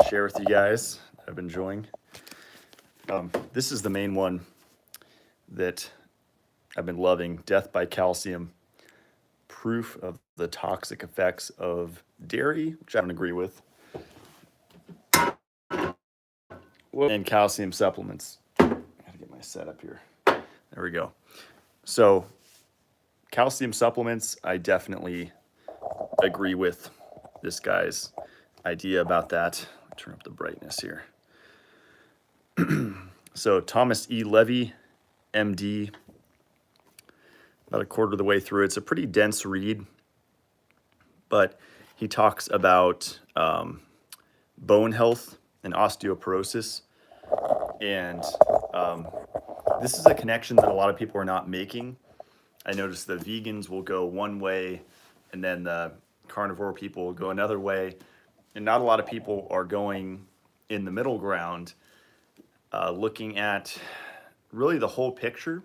share with you guys I've been enjoying. This is the main one that I've been loving, Death by Calcium, proof of the toxic effects of dairy, which I don't agree with, and calcium supplements. I gotta get my setup here. There we go. So calcium supplements, I definitely agree with this guy's idea about that. Turn up the brightness here. So Thomas E. Levy, MD, about a quarter of the way through. It's a pretty dense read, but he talks about bone health and osteoporosis. And this is a connection that a lot of people are not making. I noticed the vegans will go one way and then the carnivore people will go another way. And not a lot of people are going in the middle ground, looking at really the whole picture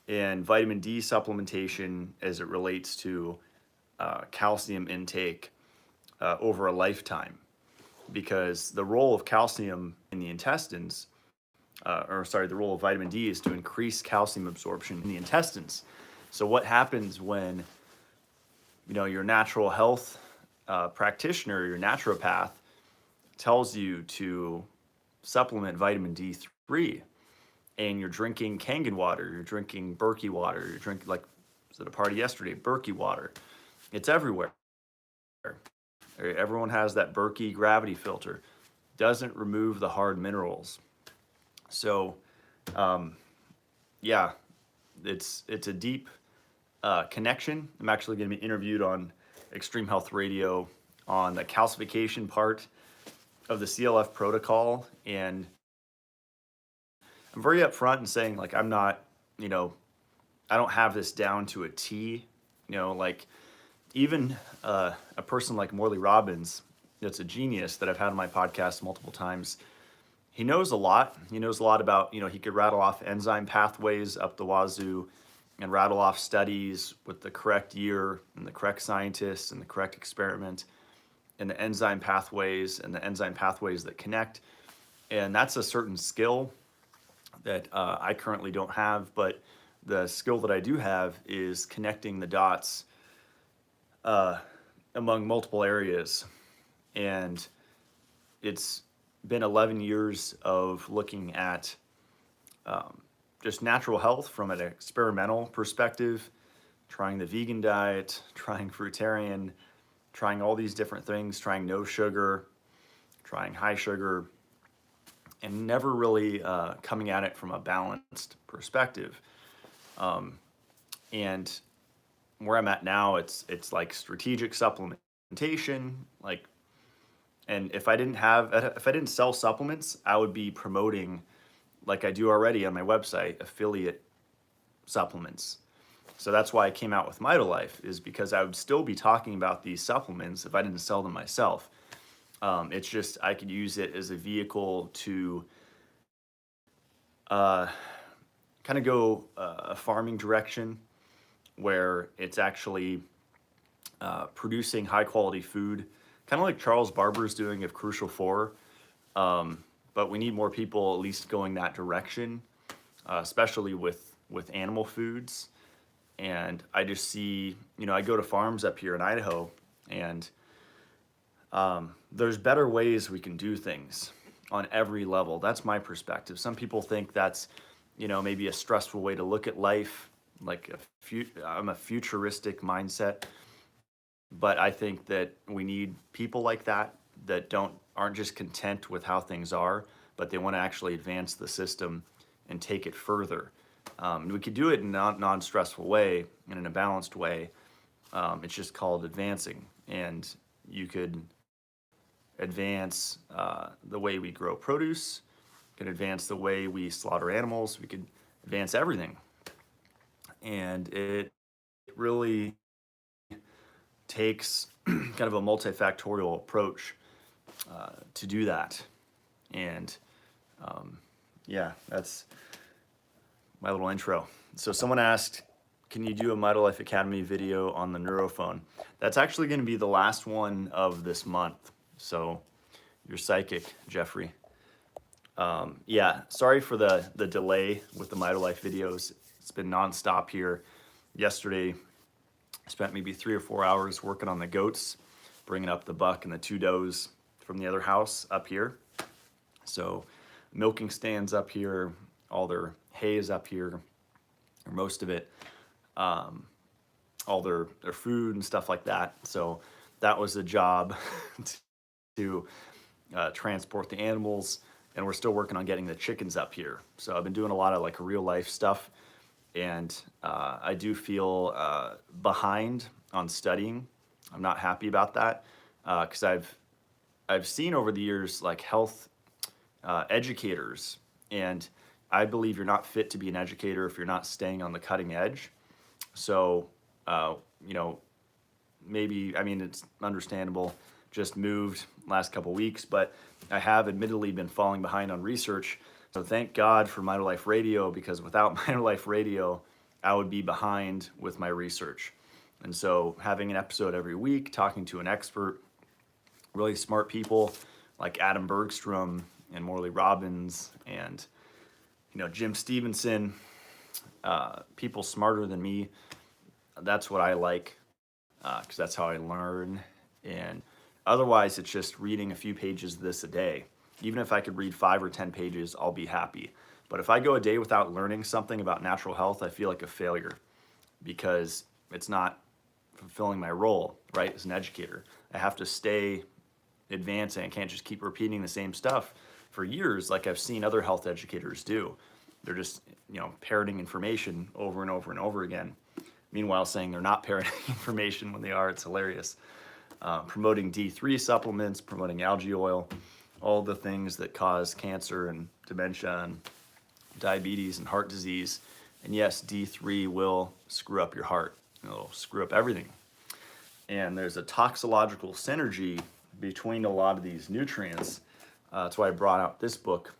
and vitamin D supplementation as it relates to calcium intake over a lifetime. Because the role of calcium in the intestines, the role of vitamin D is to increase calcium absorption in the intestines. So what happens when, your natural health practitioner, your naturopath, tells you to supplement vitamin D3, and you're drinking Kangen water, you're drinking Berkey water, you're drinking, like, I was at a party yesterday, Berkey water. It's everywhere. Everyone has that Berkey gravity filter. Doesn't remove the hard minerals. So, yeah, it's a deep connection. I'm actually going to be interviewed on Extreme Health Radio on the calcification part of the CLF protocol, and I'm very upfront in saying, like, I'm not, I don't have this down to a T, like even a person like Morley Robbins, that's a genius that I've had on my podcast multiple times. He knows a lot. He knows a lot about, he could rattle off enzyme pathways up the wazoo and rattle off studies with the correct year and the correct scientists and the correct experiment and the enzyme pathways that connect. And that's a certain skill that I currently don't have, but the skill that I do have is connecting the dots among multiple areas. And it's been 11 years of looking at just natural health from an experimental perspective, trying the vegan diet, trying fruitarian, trying all these different things, trying no sugar, trying high sugar, and never really coming at it from a balanced perspective. And where I'm at now, it's like strategic supplementation, like, and if I didn't sell supplements, I would be promoting, like I do already on my website, affiliate supplements. So that's why I came out with Mitolife, is because I would still be talking about these supplements if I didn't sell them myself. It's just I could use it as a vehicle to kind of go a farming direction where it's actually producing high quality food, kind of like Charles Barber's doing of Crucial 4. But we need more people at least going that direction, especially with animal foods. And I just see, I go to farms up here in Idaho, and there's better ways we can do things on every level. That's my perspective. Some people think that's, maybe a stressful way to look at life, like I'm a futuristic mindset. But I think that we need people like that aren't just content with how things are, but they want to actually advance the system and take it further. And we could do it in a non-stressful way and in a balanced way. It's just called advancing. And you could advance the way we grow produce, could advance the way we slaughter animals, we could advance everything. And it really takes kind of a multifactorial approach to do that. And yeah, that's my little intro. So someone asked, can you do a Mitolife Academy video on the neurophone? That's actually going to be the last one of this month. So You're psychic, Jeffrey. Yeah, sorry for the delay with the Mitolife videos. It's been nonstop here. Yesterday, I spent maybe 3 or 4 hours working on the goats, bringing up the buck and the 2 does from the other house up here. So milking stands up here, all their hay is up here, or most of it, all their food and stuff like that. So that was a job to transport the animals, and we're still working on getting the chickens up here. So I've been doing a lot of like real life stuff, and I do feel behind on studying. I'm not happy about that because I've seen over the years like health educators, and I believe you're not fit to be an educator if you're not staying on the cutting edge. So, you know, maybe, I mean, it's understandable, just moved last couple weeks, but I have admittedly been falling behind on research. So thank God for Mitolife Radio, because without Mitolife Radio, I would be behind with my research. And so having an episode every week, talking to an expert, really smart people like Adam Bergstrom and Morley Robbins and, you know, Jim Stevenson, people smarter than me. That's what I like, because that's how I learn. And otherwise, it's just reading a few pages of this a day. Even if I could read 5 or 10 pages, I'll be happy. But if I go a day without learning something about natural health, I feel like a failure, because it's not fulfilling my role, right, as an educator. I have to stay advancing. I can't just keep repeating the same stuff for years like I've seen other health educators do. They're just, you know, parroting information over and over and over again. Meanwhile, saying they're not parroting information when they are. It's hilarious. Promoting D3 supplements, promoting algae oil, all the things that cause cancer and dementia and diabetes and heart disease. And yes, D3 will screw up your heart. It'll screw up everything. And there's a toxicological synergy between a lot of these nutrients. That's why I brought out this book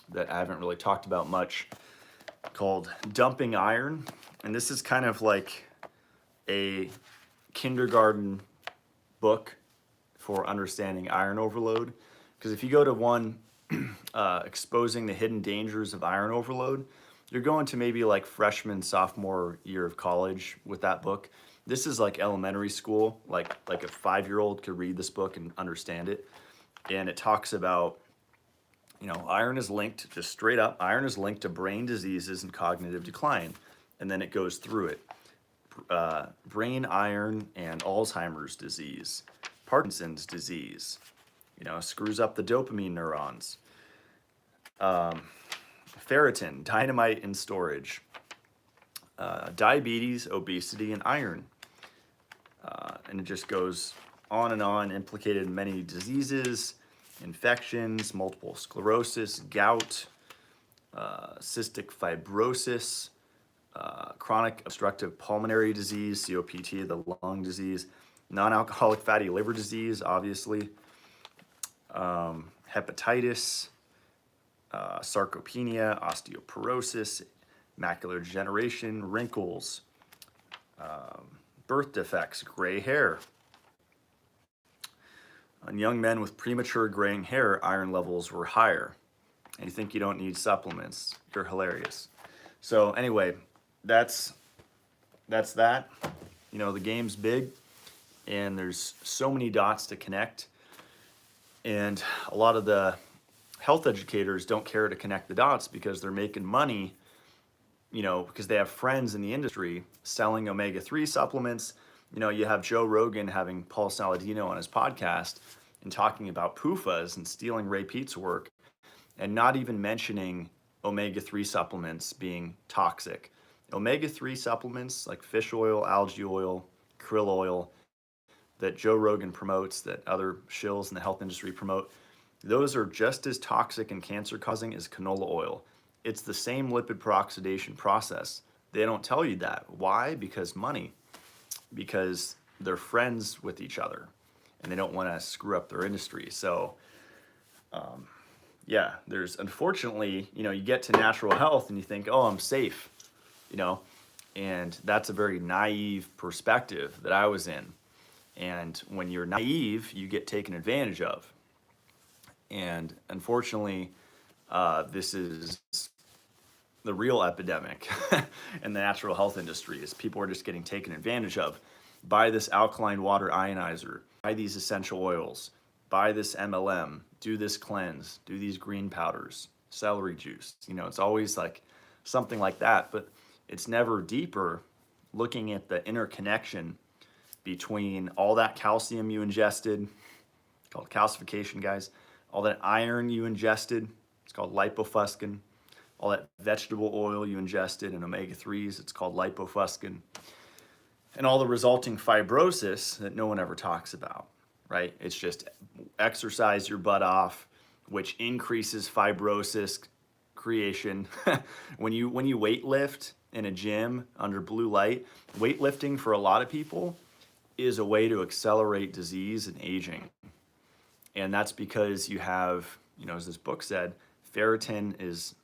that I haven't really talked about much, called Dumping Iron. And this is kind of like a kindergarten book for understanding iron overload. Because if you go to one, exposing the hidden dangers of iron overload, you're going to maybe like freshman, sophomore year of college with that book. This is like elementary school, like a 5-year-old could read this book and understand it. And it talks about, you know, iron is linked, just straight up, iron is linked to brain diseases and cognitive decline. And then it goes through it. Brain iron and Alzheimer's disease, Parkinson's disease, you know, screws up the dopamine neurons. Ferritin, dynamite in storage. Diabetes, obesity, and iron. And it just goes on and on, implicated in many diseases, infections, multiple sclerosis, gout, cystic fibrosis, chronic obstructive pulmonary disease, COPD, the lung disease, non-alcoholic fatty liver disease, obviously, hepatitis, sarcopenia, osteoporosis, macular degeneration, wrinkles, birth defects, gray hair. On young men with premature graying hair, iron levels were higher. And you think you don't need supplements. You're hilarious. So anyway, that's that. You know, the game's big, and there's so many dots to connect. And a lot of the health educators don't care to connect the dots because they're making money, you know, because they have friends in the industry selling omega-3 supplements. You know, you have Joe Rogan having Paul Saladino on his podcast and talking about PUFAs and stealing Ray Peat's work, and not even mentioning omega-3 supplements being toxic. Omega-3 supplements like fish oil, algae oil, krill oil that Joe Rogan promotes, that other shills in the health industry promote, those are just as toxic and cancer-causing as canola oil. It's the same lipid peroxidation process. They don't tell you that. Why? Because money. Because they're friends with each other, and they don't want to screw up their industry. So, yeah, there's, unfortunately, you know, you get to natural health and you think, oh, I'm safe, you know, and that's a very naive perspective that I was in. And when you're naive, you get taken advantage of. And unfortunately, this is the real epidemic in the natural health industry, is people are just getting taken advantage of. Buy this alkaline water ionizer, buy these essential oils, buy this MLM, do this cleanse, do these green powders, celery juice. You know, it's always like something like that, but it's never deeper looking at the interconnection between all that calcium you ingested, called calcification, guys, all that iron you ingested, it's called lipofuscin, all that vegetable oil you ingested and omega-3s, it's called lipofuscin, and all the resulting fibrosis that no one ever talks about, right? It's just exercise your butt off, which increases fibrosis creation. When you weight lift in a gym under blue light, weightlifting for a lot of people is a way to accelerate disease and aging. And that's because you have, you know, as this book said, ferritin is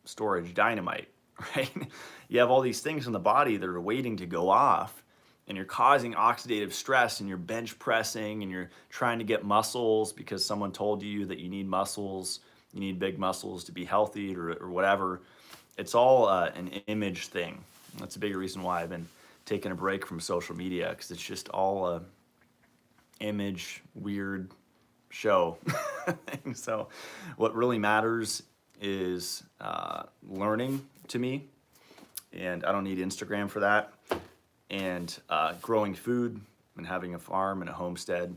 storage dynamite, right? You have all these things in the body that are waiting to go off, and you're causing oxidative stress, and you're bench pressing, and you're trying to get muscles because someone told you that you need muscles, you need big muscles to be healthy or whatever. It's all an image thing. That's a big reason why I've been taking a break from social media, because it's just all image, weird show. So what really matters is learning to me, and I don't need Instagram for that, and growing food and having a farm and a homestead,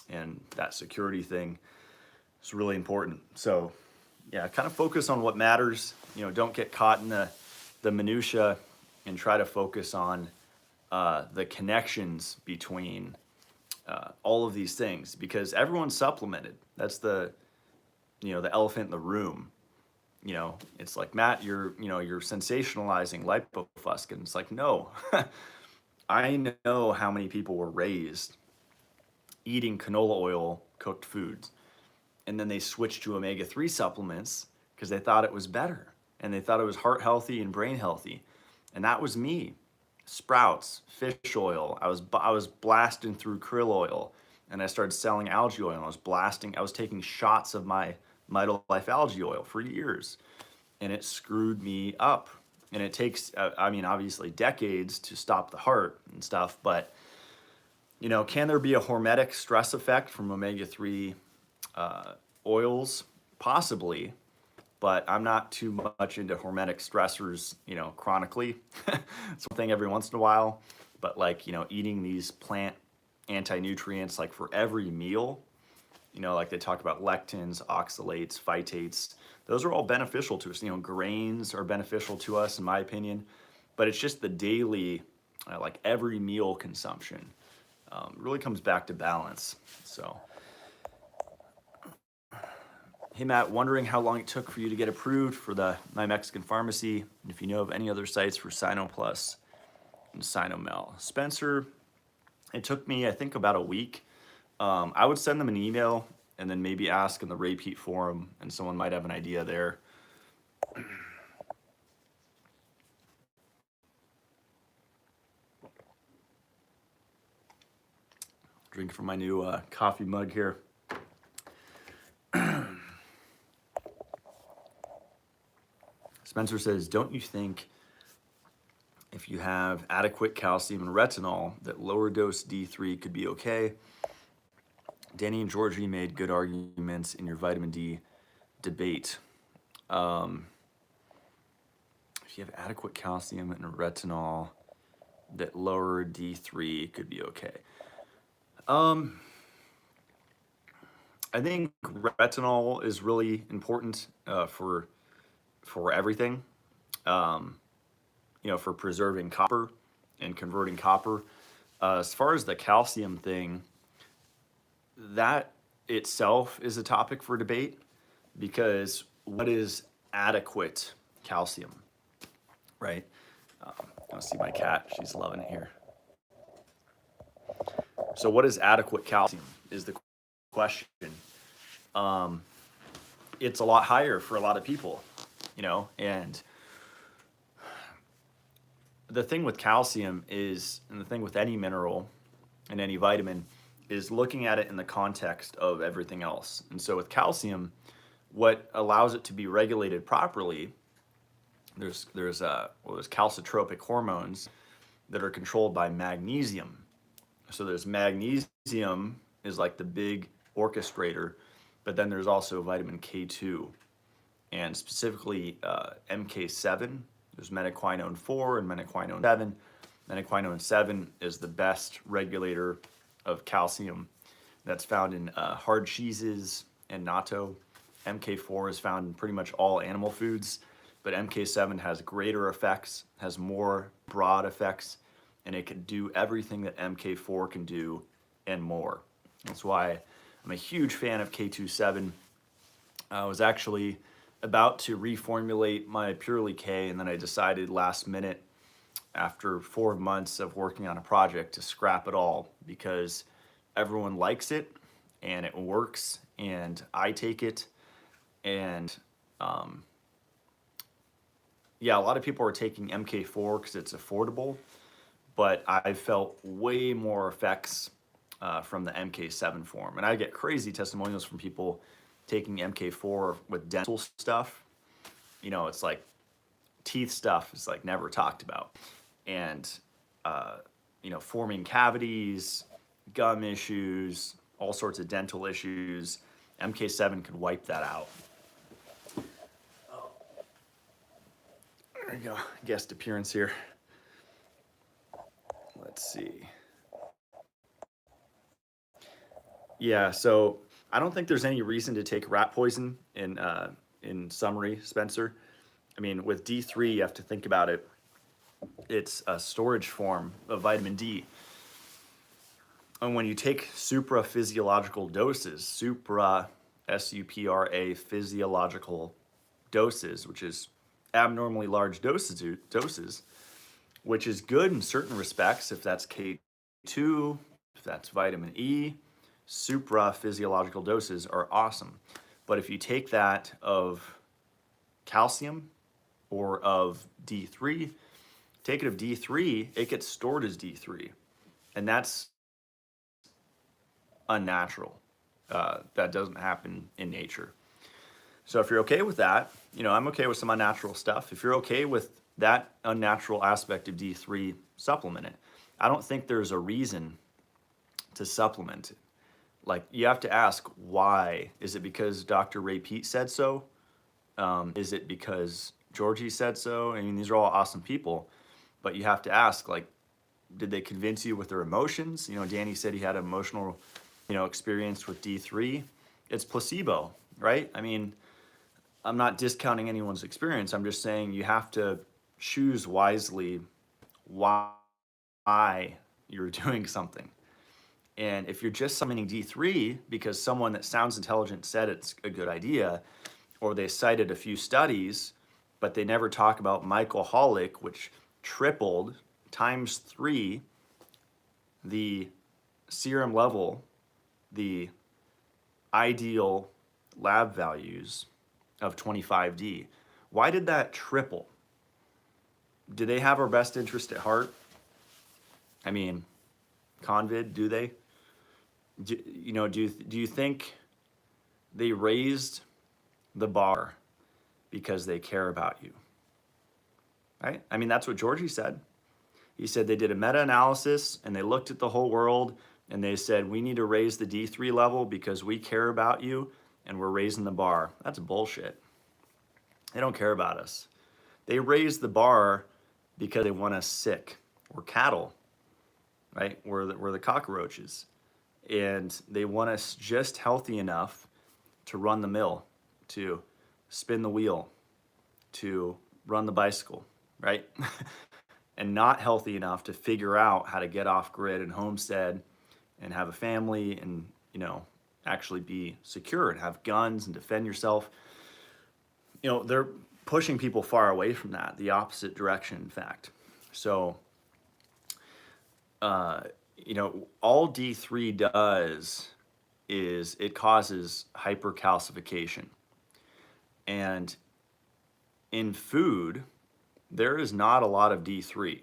and that security thing is really important. So yeah, kind of focus on what matters. You know, don't get caught in the minutia, and try to focus on the connections between all of these things, because everyone's supplemented. That's the elephant in the room. You know, it's like, Matt, you're sensationalizing lipofuscin. It's like, no, I know how many people were raised eating canola oil cooked foods, and then they switched to omega-3 supplements because they thought it was better, and they thought it was heart healthy and brain healthy. And that was me. Sprouts, fish oil. I was blasting through krill oil, and I started selling algae oil. I was taking shots of my Mitolife algae oil for years, and it screwed me up. And it takes, obviously decades to stop the heart and stuff, but you know, can there be a hormetic stress effect from omega-3 oils? Possibly, but I'm not too much into hormetic stressors, you know, chronically. It's one thing every once in a while, but like, you know, eating these plant anti-nutrients like for every meal, you know, like they talk about lectins, oxalates, phytates, those are all beneficial to us. You know, grains are beneficial to us, in my opinion, but it's just the daily, like every meal consumption really comes back to balance. So, hey Matt, wondering how long it took for you to get approved for My Mexican Pharmacy, and if you know of any other sites for SinoPlus and Sinomel. Spencer, it took me, I think, about a week. I would send them an email and then maybe ask in the repeat forum, and someone might have an idea there. Drink from my new coffee mug here. Spencer says, don't you think if you have adequate calcium and retinol that lower dose D3 could be okay? Danny and Georgie made good arguments in your vitamin D debate. If you have adequate calcium and retinol that lower D3 could be okay. I think retinol is really important for everything, you know, for preserving copper and converting copper. As far as the calcium thing, that itself is a topic for debate, because what is adequate calcium, right? I see my cat, she's loving it here. So what is adequate calcium is the question. It's a lot higher for a lot of people, you know, and the thing with calcium is, and the thing with any mineral and any vitamin, is looking at it in the context of everything else. And so with calcium, what allows it to be regulated properly, there's calcitropic hormones that are controlled by magnesium. So there's magnesium is like the big orchestrator, but then there's also vitamin K2, and specifically MK7. There's metaquinone 4 and metaquinone 7. Metaquinone 7 is the best regulator of calcium that's found in hard cheeses and natto. MK4 is found in pretty much all animal foods, but MK7 has greater effects, has more broad effects, and it can do everything that MK4 can do and more. That's why I'm a huge fan of K27. I was actually about to reformulate my Purely K, and then I decided last minute, after 4 months of working on a project, to scrap it all because everyone likes it and it works and I take it. And yeah, a lot of people are taking MK4 because it's affordable, but I felt way more effects from the MK7 form. And I get crazy testimonials from people taking MK4 with dental stuff. You know, it's like teeth stuff is like never talked about. And, you know, forming cavities, gum issues, all sorts of dental issues. MK7 can wipe that out. There you go, guest appearance here. Let's see. Yeah, so I don't think there's any reason to take rat poison in summary, Spencer. I mean, with D3, you have to think about it. It's a storage form of vitamin D. And when you take supraphysiological doses, supra, S-U-P-R-A, physiological doses, which is abnormally large doses, which is good in certain respects, if that's K2, if that's vitamin E, supra-physiological doses are awesome. But if you take that of calcium or of D3, take it of D3, it gets stored as D3. And that's unnatural. That doesn't happen in nature. So if you're okay with that, you know, I'm okay with some unnatural stuff. If you're okay with that unnatural aspect of D3, supplement it. I don't think there's a reason to supplement it. Like, you have to ask why. Is it because Dr. Ray Peat said so? Is it because Georgie said so? I mean, these are all awesome people, but you have to ask, like, did they convince you with their emotions? You know, Danny said he had an emotional, you know, experience with D3. It's placebo, right? I mean, I'm not discounting anyone's experience. I'm just saying you have to choose wisely why you're doing something. And if you're just summoning D3 because someone that sounds intelligent said it's a good idea, or they cited a few studies, but they never talk about mycoholic, which tripled ×3 the serum level, the ideal lab values of 25D. Why did that triple? Do they have our best interest at heart? I mean, Convid, do they? Do you think they raised the bar because they care about you? Right? I mean, that's what Georgie said. He said they did a meta-analysis and they looked at the whole world and they said, we need to raise the D3 level because we care about you and we're raising the bar. That's bullshit. They don't care about us. They raise the bar because they want us sick. We're cattle, right? We're the cockroaches. And they want us just healthy enough to run the mill, to spin the wheel, to run the bicycle, right? And not healthy enough to figure out how to get off grid and homestead and have a family and, you know, actually be secure and have guns and defend yourself. You know, they're pushing people far away from that, the opposite direction, in fact. So, you know, all D3 does is it causes hypercalcification. And in food, there is not a lot of D3.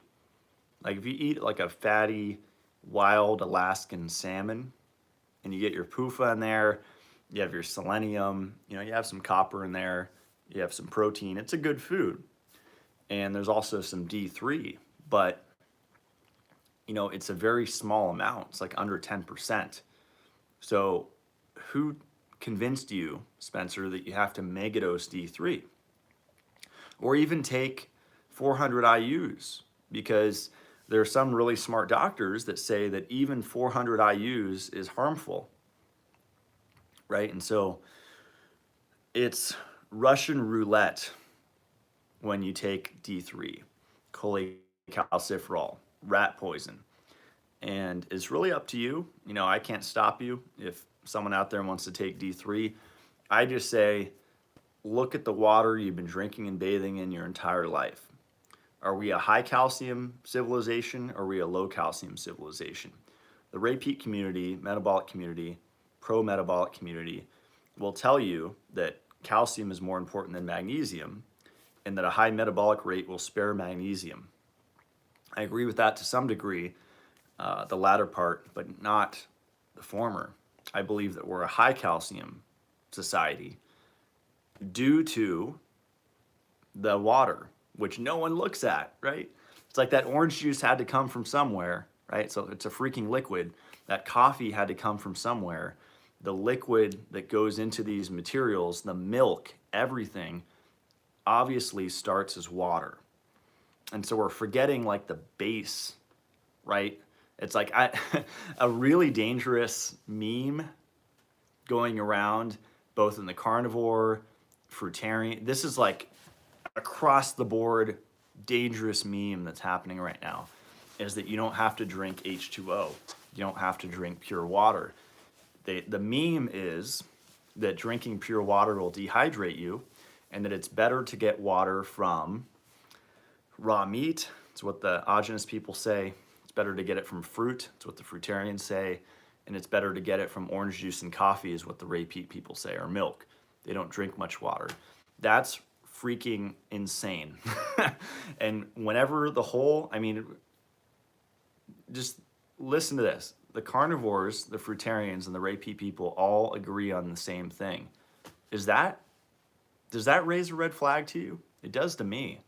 Like if you eat like a fatty, wild Alaskan salmon, and you get your PUFA in there, you have your selenium, you know, you have some copper in there, you have some protein. It's a good food. And there's also some D3, but you know, it's a very small amount. It's like under 10%. So who convinced you, Spencer, that you have to megadose D3? Or even take 400 IUs, because there are some really smart doctors that say that even 400 IUs is harmful, right? And so it's Russian roulette when you take D3, cholecalciferol, rat poison. And it's really up to you. You know, I can't stop you if someone out there wants to take D3. I just say, look at the water you've been drinking and bathing in your entire life. Are we a high calcium civilization or are we a low calcium civilization? The repeat community, metabolic community, pro-metabolic community will tell you that calcium is more important than magnesium and that a high metabolic rate will spare magnesium. I agree with that to some degree, the latter part, but not the former. I believe that we're a high calcium society due to the water, which no one looks at, right? It's like that orange juice had to come from somewhere, right? So it's a freaking liquid. That coffee had to come from somewhere. The liquid that goes into these materials, the milk, everything, obviously starts as water. And so we're forgetting like the base, right? It's like a really dangerous meme going around both in the carnivore, fruitarian. This is like across the board dangerous meme that's happening right now, is that you don't have to drink H2O. You don't have to drink pure water. The meme is that drinking pure water will dehydrate you and that it's better to get water from raw meat. It's what the autogenous people say. It's better to get it from fruit. It's what the fruitarians say. And it's better to get it from orange juice and coffee is what the repeat people say, or milk. They don't drink much water. That's freaking insane. And whenever just listen to this. The carnivores, the fruitarians, and the repeat people all agree on the same thing. Does that raise a red flag to you? It does to me.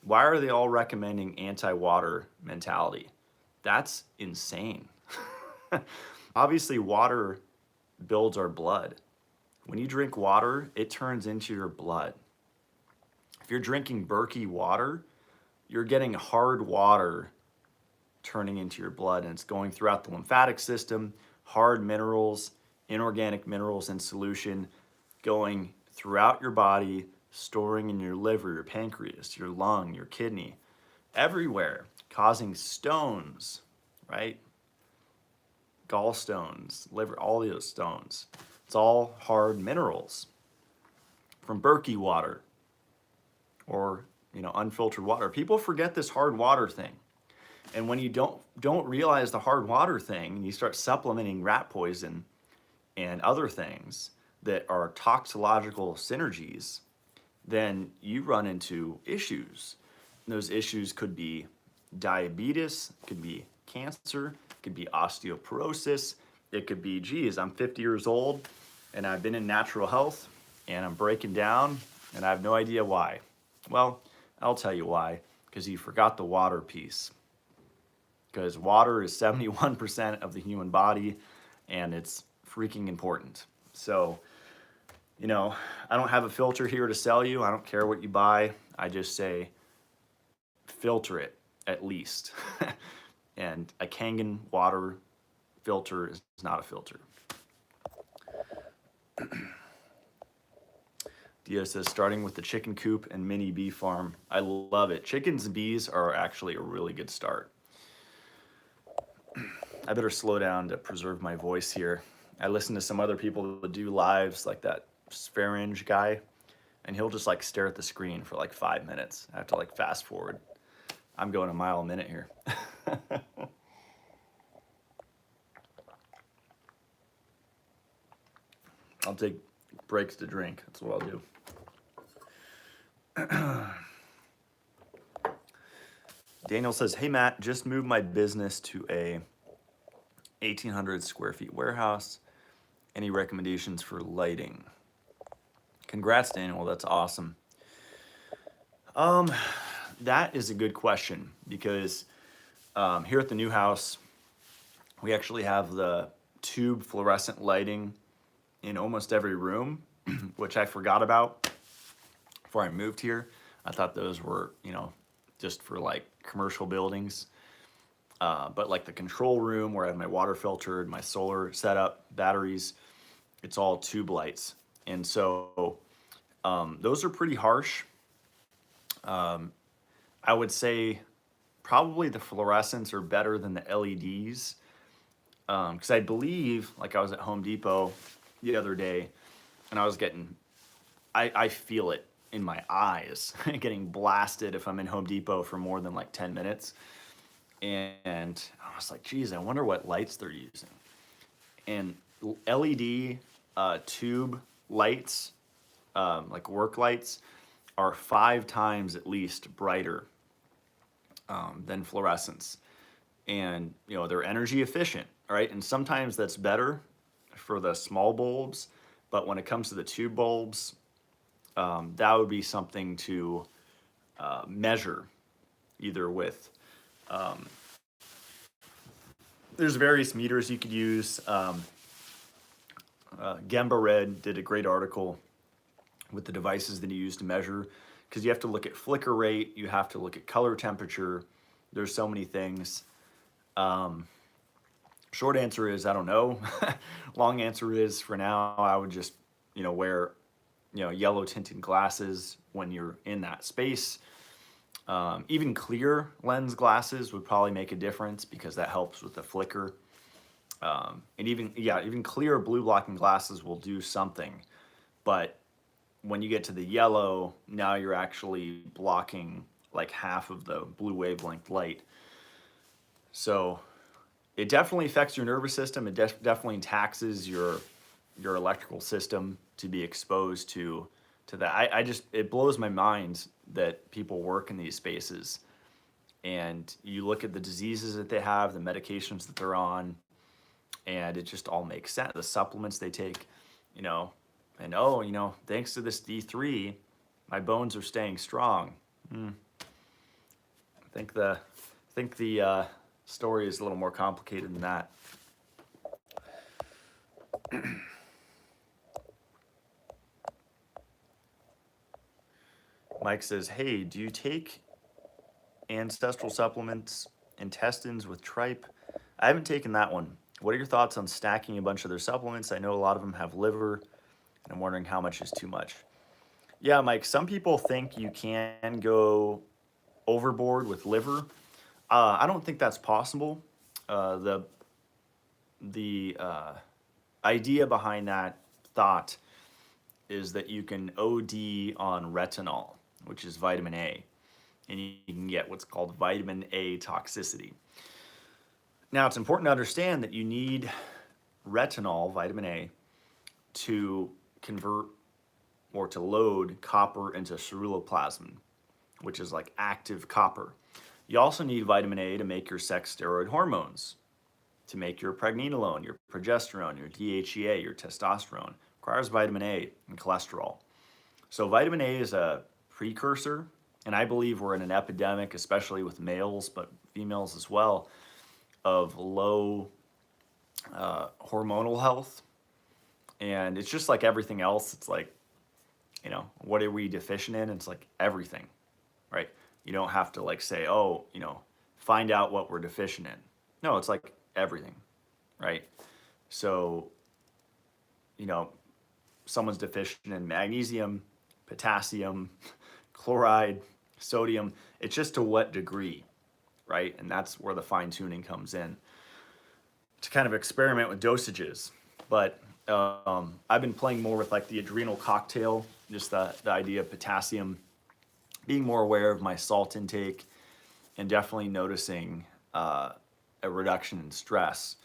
Why are they all recommending anti-water mentality? That's insane. Obviously, water builds our blood. When you drink water, it turns into your blood. If you're drinking Berkey water, you're getting hard water turning into your blood, and it's going throughout the lymphatic system, hard minerals, inorganic minerals in solution, going throughout your body, storing in your liver, your pancreas, your lung, your kidney, everywhere, causing stones, right? Gallstones, liver, all those stones. It's all hard minerals from Berkey water or, you know, unfiltered water. People forget this hard water thing. And when you don't realize the hard water thing, and you start supplementing rat poison and other things that are toxicological synergies, then you run into issues. And those issues could be diabetes, could be cancer, could be osteoporosis. It could be, geez, I'm 50 years old and I've been in natural health and I'm breaking down and I have no idea why. Well, I'll tell you why, because you forgot the water piece. Because water is 71% of the human body and it's freaking important. So, you know, I don't have a filter here to sell you. I don't care what you buy. I just say filter it at least. And a Kangen water filter is not a filter. Dia says, starting with the chicken coop and mini bee farm. I love it. Chickens and bees are actually a really good start. I better slow down to preserve my voice here. I listen to some other people that do lives, like that Spharinge guy, and he'll just like stare at the screen for like 5 minutes. I have to like fast forward. I'm going a mile a minute here. I'll take breaks to drink. That's what I'll do. Daniel says, hey Matt, just moved my business to a 1,800 square feet warehouse. Any recommendations for lighting? Congrats, Daniel. That's awesome. That is a good question because here at the new house, we actually have the tube fluorescent lighting in almost every room, which I forgot about before I moved here. I thought those were, just for like commercial buildings. But like the control room where I have my water filtered, my solar setup, batteries, it's all tube lights. And so those are pretty harsh. I would say probably the fluorescents are better than the LEDs. Because I believe, like I was at Home Depot the other day, and I was I feel it in my eyes, getting blasted if I'm in Home Depot for more than like 10 minutes. And I was like, geez, I wonder what lights they're using. And LED tube lights, like work lights, are 5 times at least brighter than fluorescents. And, they're energy efficient, right? And sometimes that's better for the small bulbs, but when it comes to the tube bulbs, that would be something to measure, either with, there's various meters you could use. Gemba Red did a great article with the devices that you use to measure, because you have to look at flicker rate, you have to look at color temperature. There's so many things. Short answer is I don't know. Long answer is for now I would just wear yellow tinted glasses when you're in that space. Even clear lens glasses would probably make a difference because that helps with the flicker. And even clear blue blocking glasses will do something, but when you get to the yellow, now you're actually blocking like half of the blue wavelength light. So it definitely affects your nervous system. It definitely taxes your electrical system to be exposed to that. It blows my mind that people work in these spaces and you look at the diseases that they have, the medications that they're on, and it just all makes sense. The supplements they take, and thanks to this D3, my bones are staying strong. I think the story is a little more complicated than that. Mike says, hey, do you take ancestral supplements, intestines with tripe? I haven't taken that one. What are your thoughts on stacking a bunch of their supplements? I know a lot of them have liver, and I'm wondering how much is too much. Yeah, Mike, some people think you can go overboard with liver. I don't think that's possible. The idea behind that thought is that you can OD on retinol, which is vitamin A, and you can get what's called vitamin A toxicity. Now, it's important to understand that you need retinol, vitamin A, to convert or to load copper into ceruloplasmin, which is like active copper. You also need vitamin A to make your sex steroid hormones, to make your pregnenolone, your progesterone, your DHEA, your testosterone. Requires vitamin A and cholesterol. So vitamin A is a precursor, and I believe we're in an epidemic, especially with males, but females as well, of low hormonal health. And it's just like everything else. It's like, what are we deficient in? It's like everything, right? You don't have to like say, find out what we're deficient in. No, it's like everything, right? So, someone's deficient in magnesium, potassium, chloride, sodium. It's just to what degree, right? And that's where the fine tuning comes in to kind of experiment with dosages. But I've been playing more with like the adrenal cocktail, just the idea of potassium, being more aware of my salt intake, and definitely noticing a reduction in stress.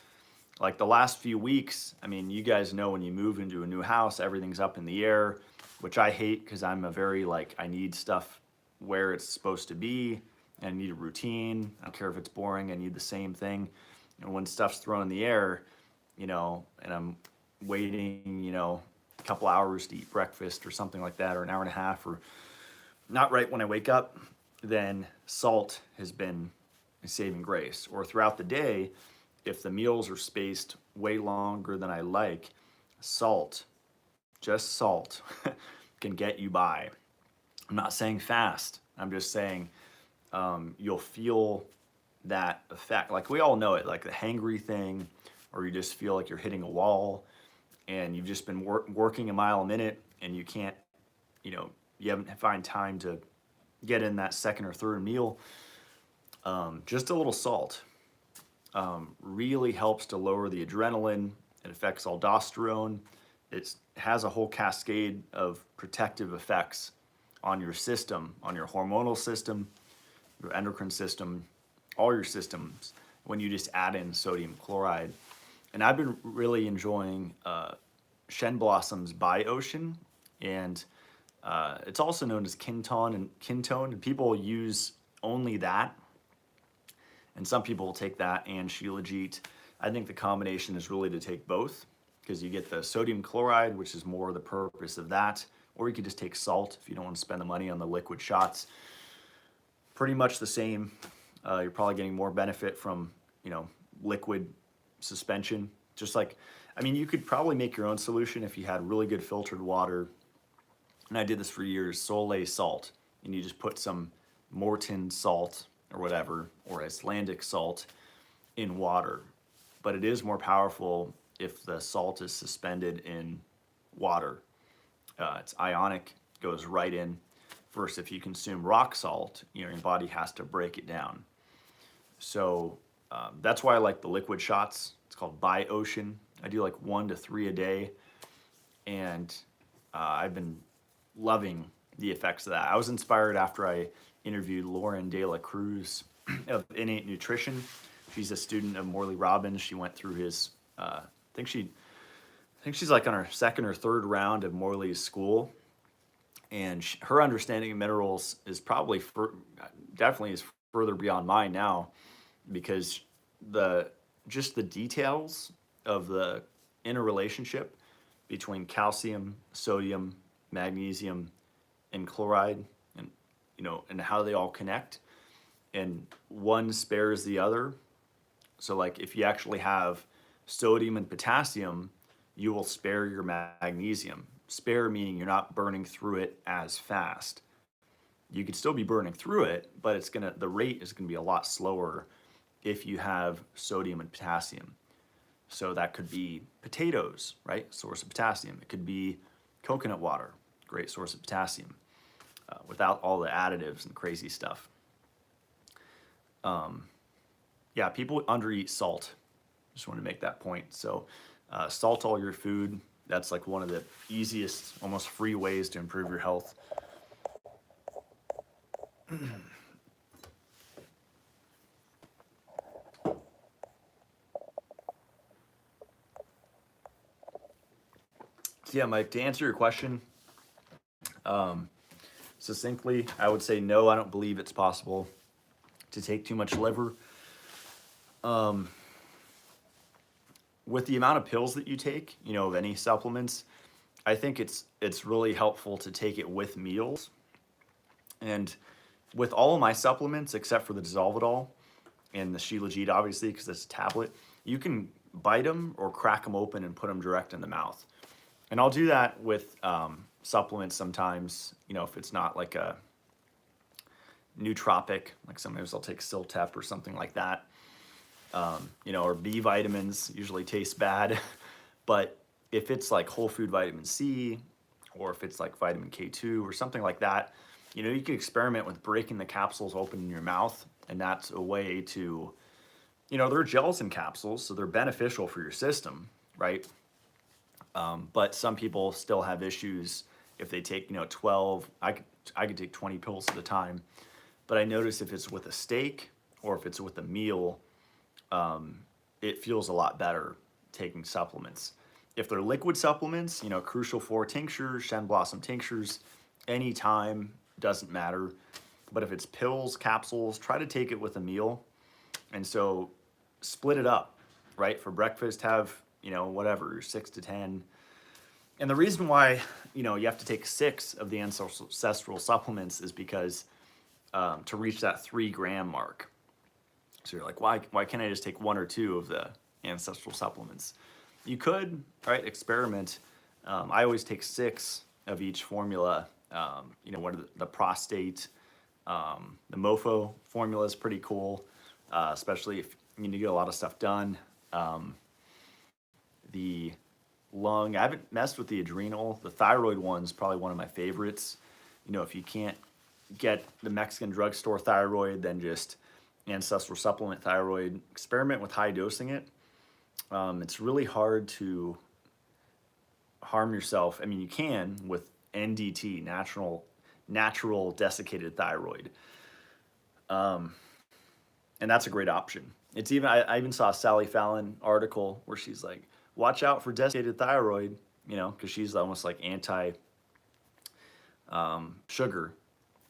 Like the last few weeks, I mean, you guys know when you move into a new house, everything's up in the air, which I hate because I'm a very I need stuff where it's supposed to be, and I need a routine. I don't care if it's boring, I need the same thing. And when stuff's thrown in the air, and I'm waiting, a couple hours to eat breakfast or something like that, or an hour and a half, or not right when I wake up, then salt has been a saving grace. Or throughout the day, if the meals are spaced way longer than I like, salt, just salt, can get you by. I'm not saying fast. I'm just saying you'll feel that effect. Like we all know it, like the hangry thing, or you just feel like you're hitting a wall and you've just been working a mile a minute and you can't, you haven't find time to get in that second or third meal. Just a little salt really helps to lower the adrenaline. It affects aldosterone. It has a whole cascade of protective effects on your system, on your hormonal system, your endocrine system, all your systems when you just add in sodium chloride. And I've been really enjoying Shen Blossom's Bi-Ocean, and it's also known as Kintone, and people use only that. And some people will take that and Shilajit. I think the combination is really to take both, because you get the sodium chloride, which is more the purpose of that, or you could just take salt if you don't want to spend the money on the liquid shots. Pretty much the same. You're probably getting more benefit from, liquid suspension. Just like, you could probably make your own solution if you had really good filtered water. And I did this for years, Soleil salt. And you just put some Morton salt or whatever, or Icelandic salt in water. But it is more powerful if the salt is suspended in water. It's ionic, goes right in. Versus if you consume rock salt, your body has to break it down. So that's why I like the liquid shots. It's called Bi-Ocean. I do like 1 to 3 a day. And I've been loving the effects of that. I was inspired after I interviewed Lauren De La Cruz of Innate Nutrition. She's a student of Morley Robbins. She went through his, I think she's like on her second or third round of Morley's school. And her understanding of minerals is probably definitely is further beyond mine now, because just the details of the interrelationship between calcium, sodium, magnesium, and chloride, and and how they all connect, and one spares the other. So like if you actually have sodium and potassium, you will spare your magnesium. Spare meaning you're not burning through it as fast. You could still be burning through it, but the rate is gonna be a lot slower if you have sodium and potassium. So that could be potatoes, right? Source of potassium. It could be coconut water, great source of potassium, without all the additives and crazy stuff. Yeah, people undereat salt. Just want to make that point. So salt all your food. That's like one of the easiest, almost free ways to improve your health. So yeah, Mike, to answer your question, succinctly, I would say no, I don't believe it's possible to take too much liver. With the amount of pills that you take, of any supplements, I think it's really helpful to take it with meals. And with all of my supplements, except for the Dissolve-It-All and the Shilajit, obviously, because it's a tablet, you can bite them or crack them open and put them direct in the mouth. And I'll do that with supplements sometimes, if it's not like a nootropic, like sometimes I'll take Siltep or something like that. Or B vitamins usually taste bad, but if it's like whole food vitamin C, or if it's like vitamin K2 or something like that, you can experiment with breaking the capsules open in your mouth, and that's a way to, they're gelatin capsules, so they're beneficial for your system, right? But some people still have issues if they take, 12, I could take 20 pills at a time, but I notice if it's with a steak or if it's with a meal, it feels a lot better taking supplements. If they're liquid supplements, Crucial 4 tinctures, Shen Blossom tinctures, anytime, doesn't matter. But if it's pills, capsules, try to take it with a meal. And so split it up, right? For breakfast, have, whatever, 6 to 10. And the reason why, you have to take 6 of the ancestral supplements is because to reach that 3-gram mark. So you're like, why can't I just take 1 or 2 of the ancestral supplements? You could, right? Experiment. I always take 6 of each formula. What are the prostate, the MoFo formula is pretty cool, especially if you need to get a lot of stuff done. The lung, I haven't messed with the adrenal. The thyroid one's probably one of my favorites. If you can't get the Mexican drugstore thyroid, then just ancestral supplement thyroid. Experiment with high dosing it. It's really hard to harm yourself. I mean, you can with NDT, natural desiccated thyroid. And that's a great option. It's even, I even saw a Sally Fallon article where she's like, watch out for desiccated thyroid, because she's almost like anti sugar.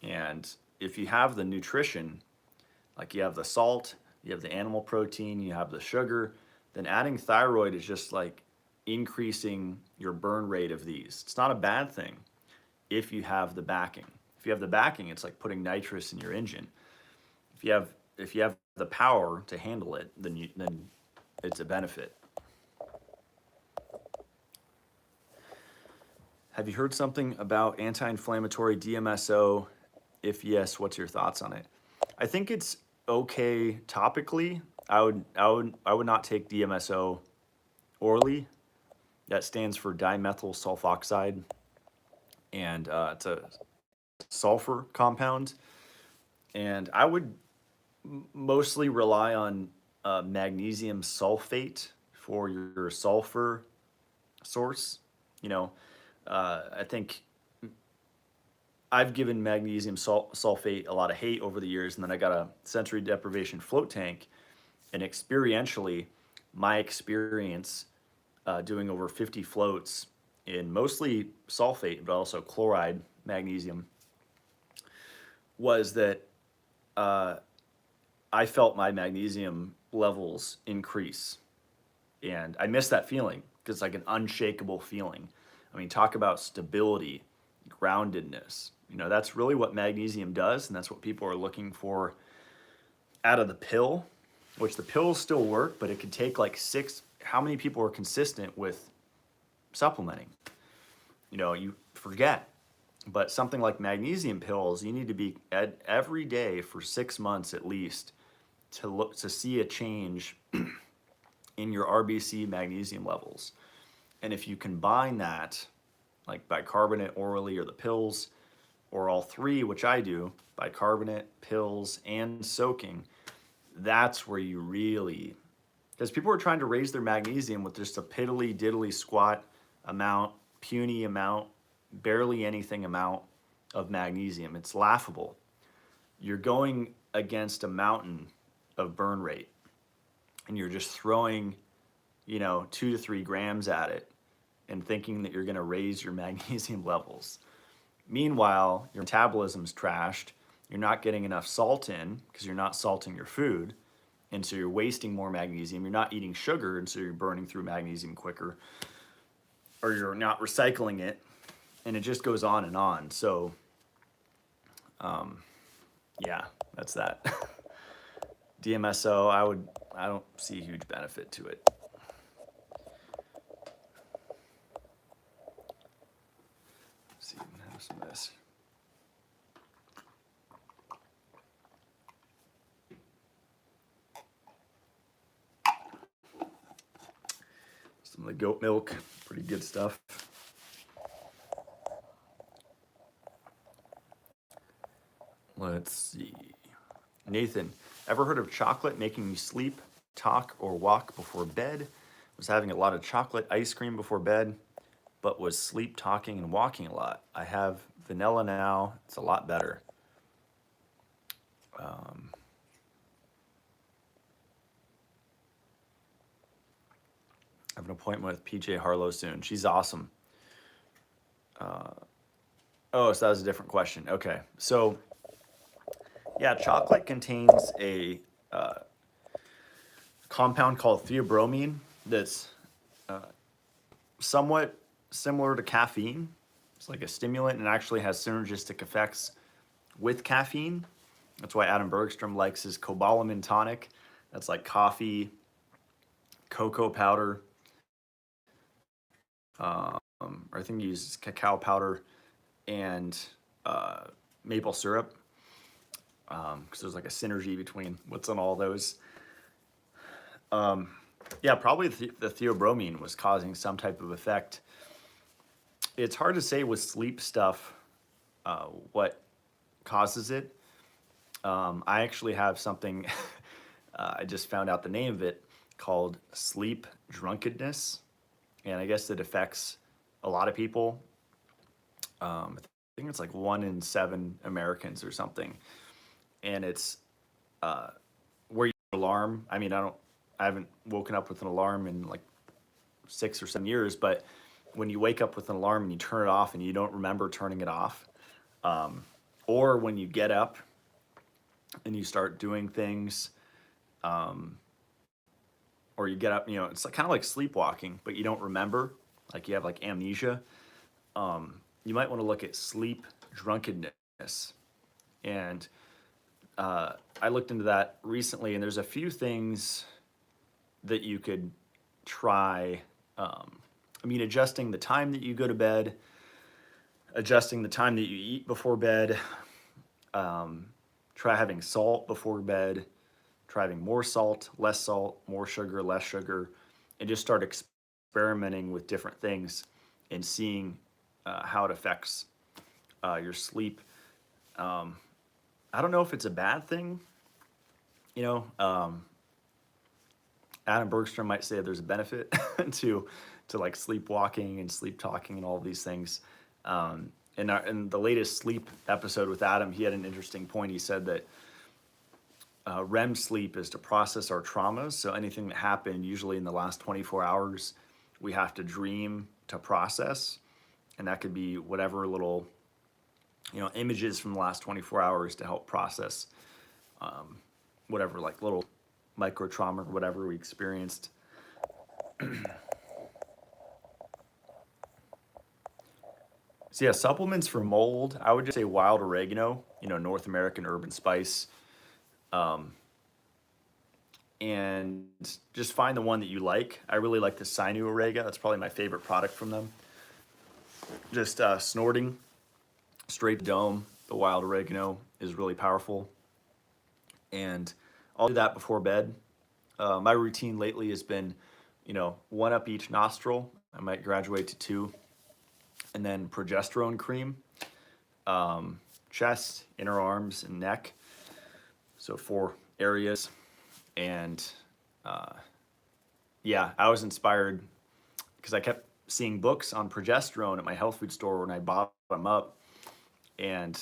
And if you have the nutrition, like you have the salt, you have the animal protein, you have the sugar, then adding thyroid is just like increasing your burn rate of these. It's not a bad thing if you have the backing. If you have the backing, it's like putting nitrous in your engine. If you have the power to handle it, then it's a benefit. Have you heard something about anti-inflammatory DMSO? If yes, what's your thoughts on it? I think it's okay topically. I would not take DMSO orally. That stands for dimethyl sulfoxide, and it's a sulfur compound. And I would mostly rely on magnesium sulfate for your sulfur source. I think I've given magnesium sulfate a lot of hate over the years, and then I got a sensory deprivation float tank, and experientially, my experience doing over 50 floats in mostly sulfate, but also chloride magnesium, was that I felt my magnesium levels increase. And I miss that feeling because it's like an unshakable feeling. I mean, talk about stability, groundedness. That's really what magnesium does, and that's what people are looking for out of the pill, which the pills still work, but it could take like 6. How many people are consistent with supplementing? You forget. But something like magnesium pills, you need to be every day for 6 months at least to see a change in your RBC magnesium levels. And if you combine that, like bicarbonate orally or the pills, or all 3, which I do, bicarbonate, pills, and soaking, that's where you really, because people are trying to raise their magnesium with just a piddly diddly squat amount, puny amount, barely anything amount of magnesium. It's laughable. You're going against a mountain of burn rate, and you're just throwing, 2 to 3 grams at it and thinking that you're going to raise your magnesium levels. Meanwhile, your metabolism's trashed. You're not getting enough salt in because you're not salting your food, and so you're wasting more magnesium. You're not eating sugar, and so you're burning through magnesium quicker, or you're not recycling it, and it just goes on and on. So, yeah, that's that. DMSO, I don't see a huge benefit to it. Let's see, I'm gonna have some of this. Some of the goat milk, pretty good stuff. Let's see. Nathan, ever heard of chocolate making you sleep, talk, or walk before bed? Was having a lot of chocolate ice cream before bed, but was sleep, talking, and walking a lot. I have vanilla now. It's a lot better. I have an appointment with PJ Harlow soon. She's awesome. Oh, so that was a different question. Okay, so yeah, chocolate contains a compound called theobromine that's somewhat similar to caffeine. It's like a stimulant and actually has synergistic effects with caffeine. That's why Adam Bergstrom likes his cobalamin tonic. That's like coffee, cocoa powder, or I think he uses cacao powder and maple syrup, because there's like a synergy between what's in all those. Yeah, probably the theobromine was causing some type of effect. It's hard to say with sleep stuff what causes it. I actually have something, I just found out the name of it, called sleep drunkenness. And I guess it affects a lot of people. I think it's like 1 in 7 Americans or something. And it's where you alarm. I mean, I haven't woken up with an alarm in like 6 or 7 years, but when you wake up with an alarm and you turn it off and you don't remember turning it off, or when you get up and you start doing things, or you get up, you know, it's kind of like sleepwalking, but you don't remember, like you have like amnesia. You might want to look at sleep drunkenness. And I looked into that recently, and there's a few things that you could try. I mean, adjusting the time that you go to bed, adjusting the time that you eat before bed, try having salt before bed, try having more salt, less salt, more sugar, less sugar, and just start experimenting with different things and seeing how it affects your sleep. I don't know if it's a bad thing. You know, Adam Bergstrom might say there's a benefit to like sleepwalking and sleep talking and all of these things. In the latest sleep episode with Adam, he had an interesting point. He said that REM sleep is to process our traumas. So anything that happened, usually in the last 24 hours, we have to dream to process. And that could be whatever little, you know, images from the last 24 hours to help process whatever, like little micro trauma or whatever we experienced. So yeah, supplements for mold, I would just say wild oregano, you know, North American urban spice. And just find the one that you like. I really like the Sinu Orega. That's probably my favorite product from them. Just snorting straight dome, the wild oregano is really powerful. And I'll do that before bed. My routine lately has been, you know, 1 up each nostril. I might graduate to 2. And then progesterone cream, chest, inner arms, and neck. So 4 areas. And yeah, I was inspired because I kept seeing books on progesterone at my health food store when I bought them up. And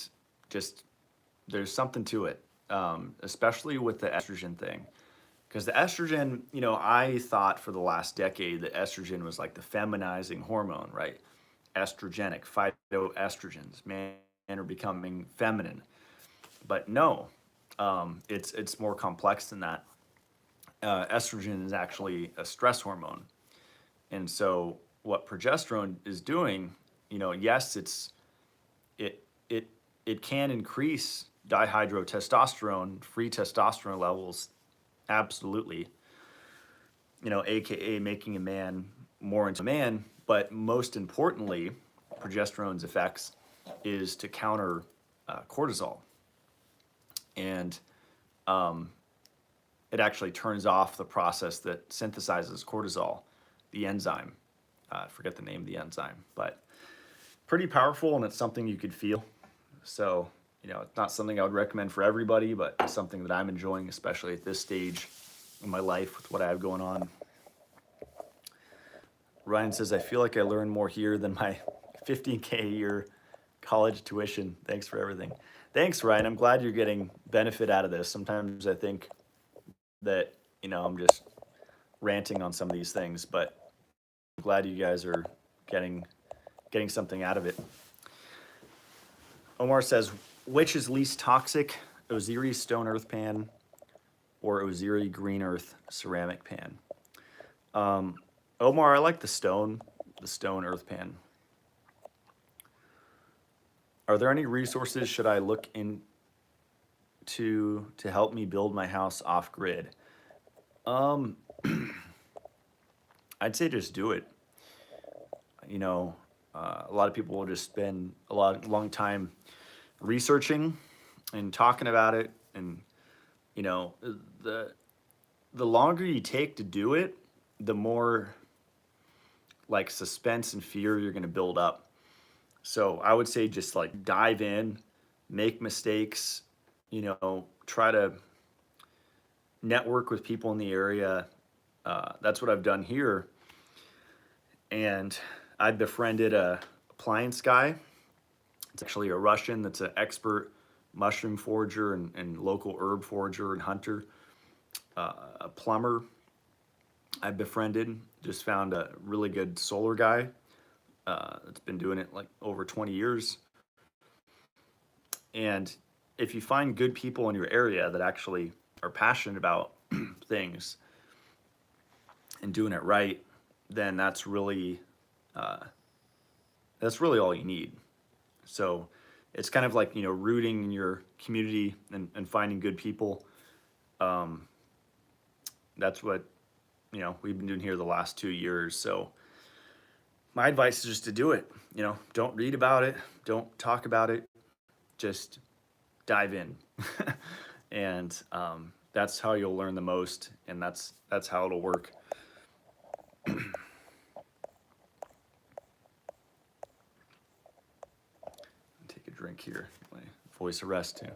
just, there's something to it, especially with the estrogen thing. Because the estrogen, you know, I thought for the last decade that estrogen was like the feminizing hormone, right? Estrogenic, phytoestrogens, men are becoming feminine. But no, it's more complex than that. Estrogen is actually a stress hormone. And so what progesterone is doing, you know, yes, it can increase dihydrotestosterone, free testosterone levels, absolutely. You know, AKA making a man more into a man, but most importantly, progesterone's effects is to counter cortisol. And it actually turns off the process that synthesizes cortisol, the enzyme. I forget the name of the enzyme, but pretty powerful, and it's something you could feel. So, you know, it's not something I would recommend for everybody, but it's something that I'm enjoying, especially at this stage in my life with what I have going on. Ryan says, I feel like I learn more here than my $15K a year college tuition. Thanks for everything. Thanks, Ryan. I'm glad you're getting benefit out of this. Sometimes I think that, you know, I'm just ranting on some of these things, but I'm glad you guys are getting something out of it. Omar says, which is least toxic, Osiris Stone Earth Pan or Oziri Green Earth ceramic pan. Omar, I like the stone earth pan. Are there any resources should I look into to help me build my house off grid? I'd say just do it. You know, a lot of people will just spend a long time researching and talking about it, and you know, the longer you take to do it, the more like suspense and fear you're going to build up. So I would say just like dive in, make mistakes, you know, try to network with people in the area. That's what I've done here. And I befriended a appliance guy. It's actually a Russian that's an expert mushroom forager and local herb forager and hunter. A plumber I befriended, just found a really good solar guy that's been doing it like over 20 years. And if you find good people in your area that actually are passionate about things and doing it right, then that's really all you need. So it's kind of like, you know, rooting in your community and finding good people. That's what, you know, we've been doing here the last 2 years. So my advice is just to do it. You know, don't read about it, don't talk about it, just dive in. And that's how you'll learn the most, and that's how it'll work. Take a drink here. My voice a rest too.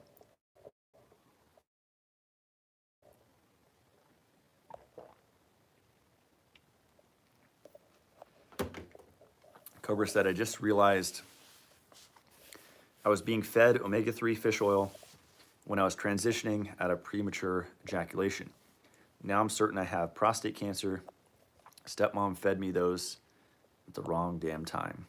Cobra said, I just realized I was being fed omega-3 fish oil when I was transitioning out of premature ejaculation. Now I'm certain I have prostate cancer. Stepmom fed me those at the wrong damn time.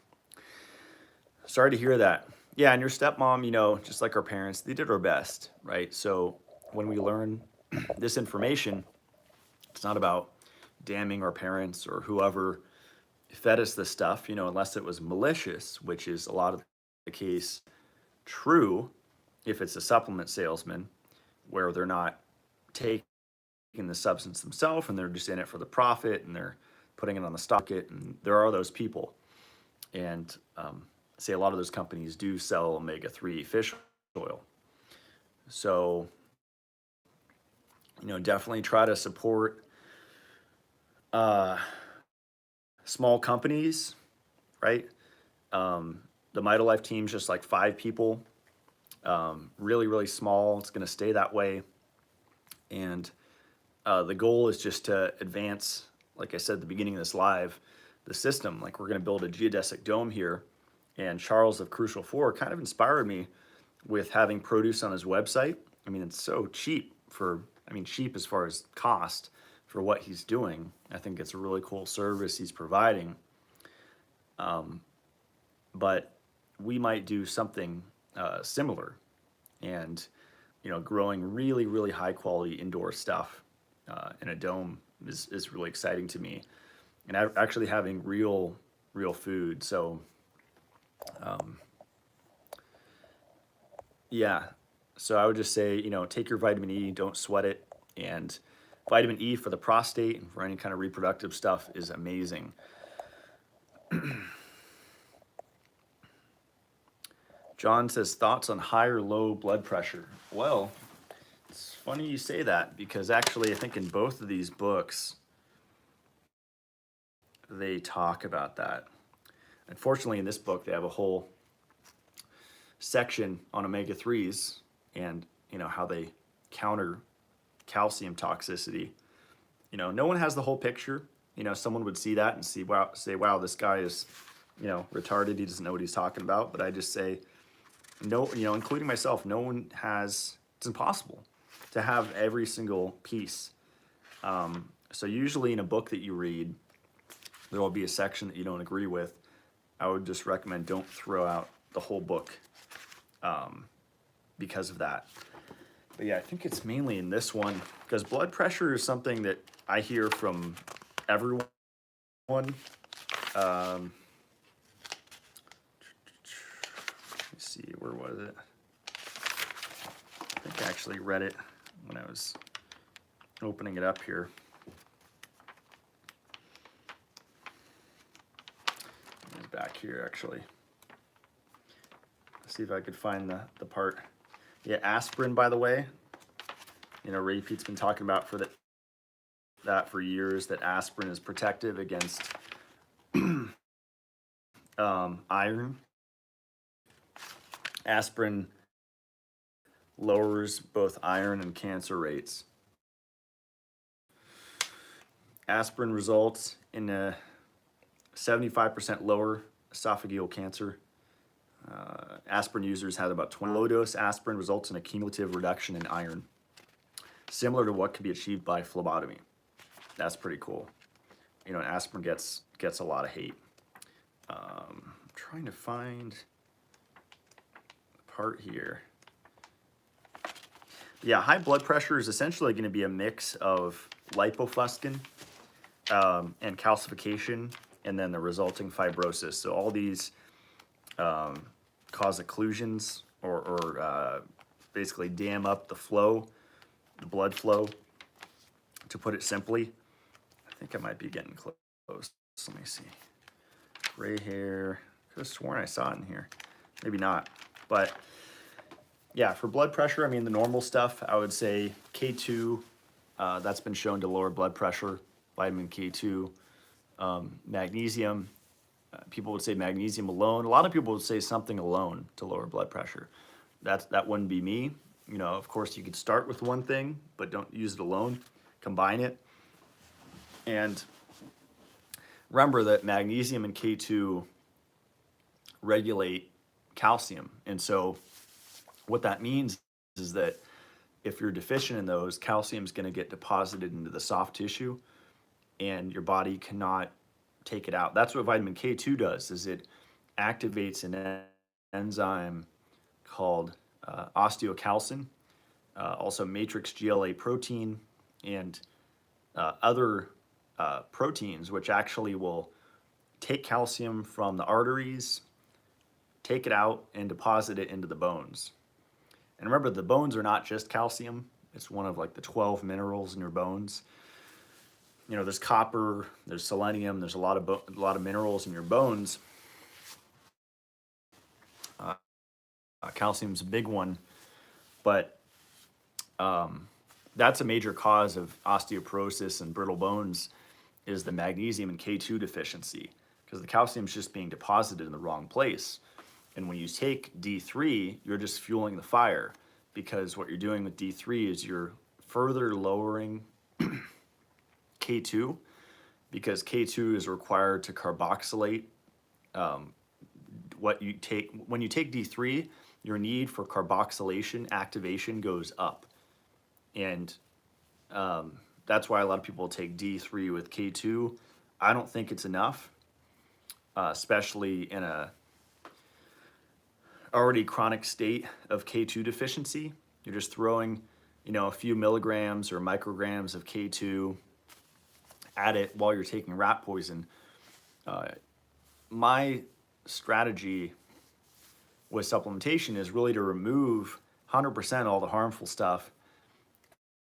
Sorry to hear that. Yeah, and your stepmom, you know, just like our parents, they did our best, right? So when we learn this information, it's not about damning our parents or whoever fed us this stuff, you know, unless it was malicious, which is a lot of the case true if it's a supplement salesman where they're not taking the substance themselves and they're just in it for the profit and they're putting it on the stock market, and there are those people. And say a lot of those companies do sell omega-3 fish oil. So, you know, definitely try to support small companies, right? The Mitolife team's just like 5 people, really, really small. It's going to stay that way. And the goal is just to advance, like I said at the beginning of this live, the system. Like we're going to build a geodesic dome here. And Charles of Crucial 4 kind of inspired me with having produce on his website. I mean, it's so cheap cheap as far as cost for what he's doing. I think it's a really cool service he's providing. But we might do something similar, and you know, growing really, really high quality indoor stuff in a dome is really exciting to me, and actually having real food. So yeah, so I would just say, you know, take your vitamin E, don't sweat it, and vitamin E for the prostate and for any kind of reproductive stuff is amazing. John says, thoughts on high or low blood pressure? Well, it's funny you say that, because actually I think in both of these books, they talk about that. Unfortunately, in this book, they have a whole section on omega-3s and, you know, how they counter calcium toxicity. You know, no one has the whole picture. You know, someone would see that and say, wow, this guy is, you know, retarded. He doesn't know what he's talking about. But I just say, no, you know, including myself, no one has, it's impossible to have every single piece. So usually in a book that you read, there will be a section that you don't agree with. I would just recommend don't throw out the whole book because of that. But yeah, I think it's mainly in this one because blood pressure is something that I hear from everyone. Let me see, where was it? I think I actually read it when I was opening it up here. It's back here actually. Let's see if I could find the part. Yeah, aspirin, by the way. You know, Ray Pete's been talking about that for years, that aspirin is protective against iron. Aspirin lowers both iron and cancer rates. Aspirin results in a 75% lower esophageal cancer. Aspirin users had about 20. Low dose aspirin results in a cumulative reduction in iron, similar to what could be achieved by phlebotomy. That's pretty cool. You know, aspirin gets a lot of hate. I'm trying to find the part here. Yeah, high blood pressure is essentially going to be a mix of lipofuscin and calcification, and then the resulting fibrosis. So all these cause occlusions or basically dam up the flow, the blood flow, to put it simply. I think I might be getting close. Let me see. Gray hair. Could have sworn I saw it in here. Maybe not. But yeah, for blood pressure, I mean, the normal stuff, I would say K2, that's been shown to lower blood pressure. Vitamin K2, magnesium. People would say magnesium alone. A lot of people would say something alone to lower blood pressure. That wouldn't be me. You know, of course, you could start with one thing, but don't use it alone. Combine it. And remember that magnesium and K2 regulate calcium. And so what that means is that if you're deficient in those, calcium is going to get deposited into the soft tissue, and your body cannot take it out. That's what vitamin K2 does, is it activates an enzyme called osteocalcin, also matrix GLA protein, and other proteins, which actually will take calcium from the arteries, take it out, and deposit it into the bones. And remember, the bones are not just calcium. It's one of like the 12 minerals in your bones. You know, there's copper, there's selenium, there's a lot of minerals in your bones. Calcium's a big one, but that's a major cause of osteoporosis and brittle bones, is the magnesium and K2 deficiency, because the calcium's just being deposited in the wrong place. And when you take D3, you're just fueling the fire, because what you're doing with D3 is you're further lowering K2, because K2 is required to carboxylate what you take. When you take D3, your need for carboxylation activation goes up. And that's why a lot of people take D3 with K2. I don't think it's enough, especially in a already chronic state of K2 deficiency. You're just throwing, you know, a few milligrams or micrograms of K2 at it while you're taking rat poison. My strategy with supplementation is really to remove 100% all the harmful stuff,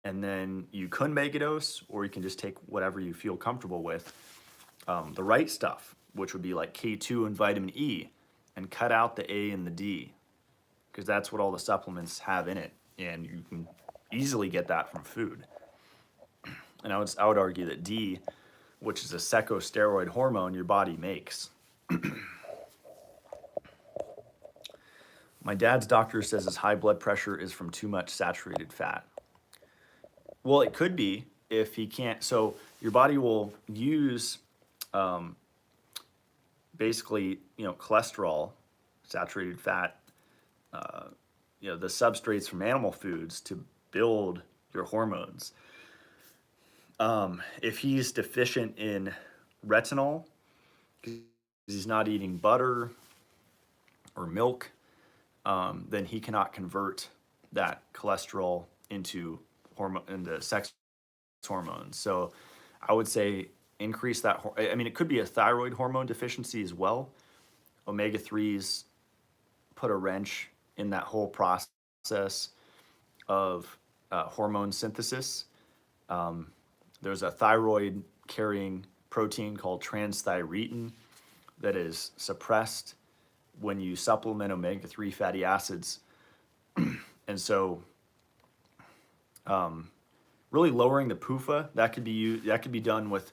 and then you can make a dose, or you can just take whatever you feel comfortable with. The right stuff, which would be like K2 and vitamin E, and cut out the A and the D, because that's what all the supplements have in it, and you can easily get that from food. And I would argue that D, which is a secosteroid hormone your body makes. My dad's doctor says his high blood pressure is from too much saturated fat. Well, it could be if he can't. So your body will use basically, you know, cholesterol, saturated fat, you know, the substrates from animal foods to build your hormones. If he's deficient in retinol, because he's not eating butter or milk, then he cannot convert that cholesterol into sex hormones. So I would say increase that. I mean, it could be a thyroid hormone deficiency as well. Omega-3s put a wrench in that whole process of hormone synthesis. There's a thyroid carrying protein called transthyretin that is suppressed when you supplement omega-3 fatty acids. And so really lowering the PUFA, that could be done with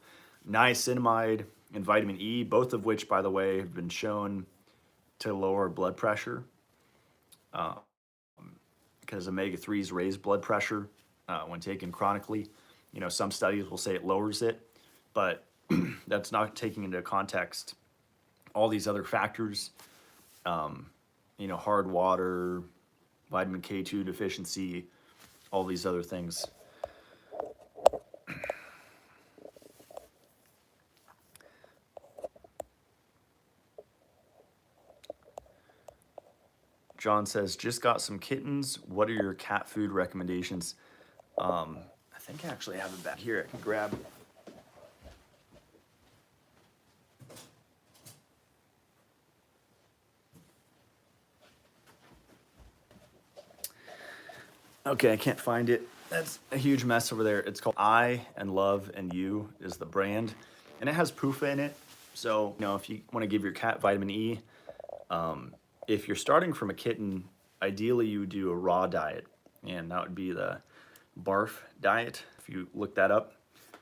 niacinamide and vitamin E, both of which, by the way, have been shown to lower blood pressure, because omega-3s raise blood pressure when taken chronically. Some studies will say it lowers it, but that's not taking into context all these other factors, hard water, vitamin K2 deficiency, all these other things. John says, just got some kittens. What are your cat food recommendations? I think I actually have it back here. I can grab. Okay, I can't find it. That's a huge mess over there. It's called I and Love and You is the brand, and it has PUFA in it. So, if you want to give your cat vitamin E, if you're starting from a kitten, ideally you would do a raw diet, and that would be the BARF diet. If you look that up,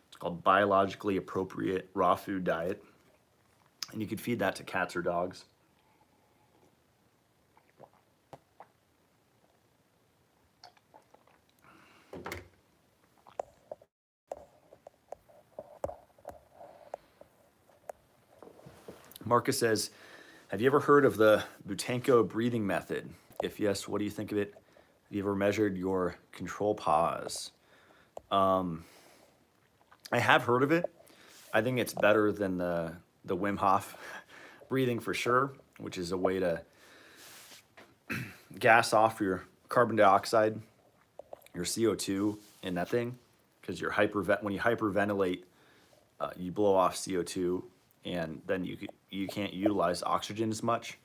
it's called Biologically Appropriate Raw Food Diet, and you could feed that to cats or dogs. Marcus says, have you ever heard of the Butanko breathing method? If yes, what do you think of it? Have you ever measured your control pause? I have heard of it. I think it's better than the Wim Hof breathing for sure, which is a way to gas off your carbon dioxide, your CO2 in that thing, because when you hyperventilate, you blow off CO2, and then you can't utilize oxygen as much.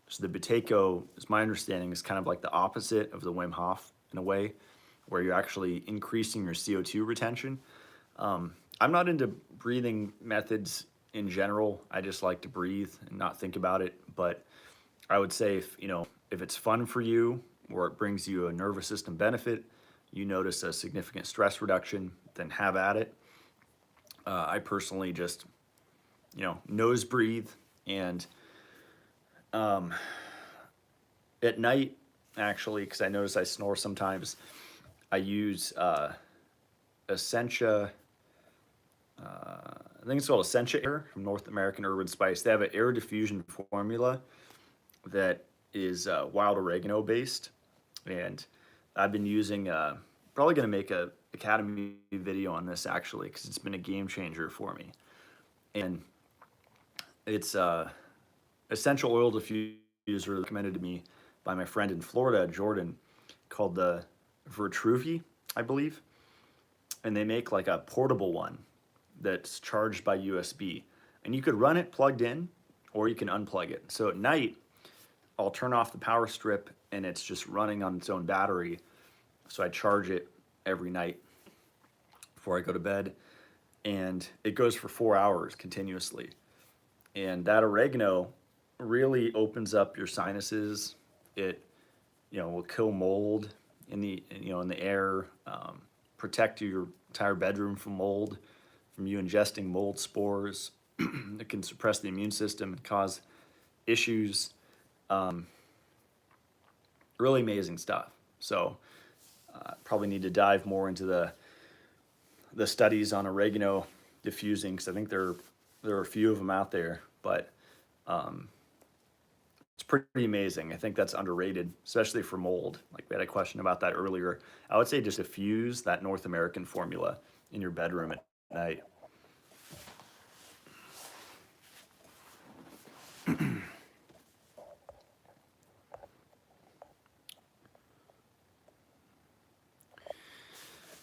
So the Butanko, is my understanding, is kind of like the opposite of the Wim Hof in a way, where you're actually increasing your CO2 retention. I'm not into breathing methods in general. I just like to breathe and not think about it. But I would say if it's fun for you, or it brings you a nervous system benefit, you notice a significant stress reduction, then have at it. I personally just nose breathe, and at night, actually, because I notice I snore sometimes, I use Essentia. I think it's called Essentia Air from North American Urban Spice. They have an air diffusion formula that is wild oregano based, and I've been using. Probably going to make a Academy video on this actually, because it's been a game changer for me. And it's essential oil diffuser recommended to me by my friend in Florida, Jordan, called the Vitruvi, I believe. And they make like a portable one that's charged by USB. And you could run it plugged in, or you can unplug it. So at night, I'll turn off the power strip, and it's just running on its own battery. So I charge it every night before I go to bed. And it goes for 4 hours continuously. And that oregano really opens up your sinuses. It, will kill mold in the air, protect your entire bedroom from mold, from you ingesting mold spores. It can suppress the immune system and cause issues. Really amazing stuff. So probably need to dive more into the studies on oregano diffusing, because I think there are a few of them out there, but it's pretty amazing. I think that's underrated, especially for mold. Like we had a question about that earlier. I would say just diffuse that North American formula in your bedroom at night.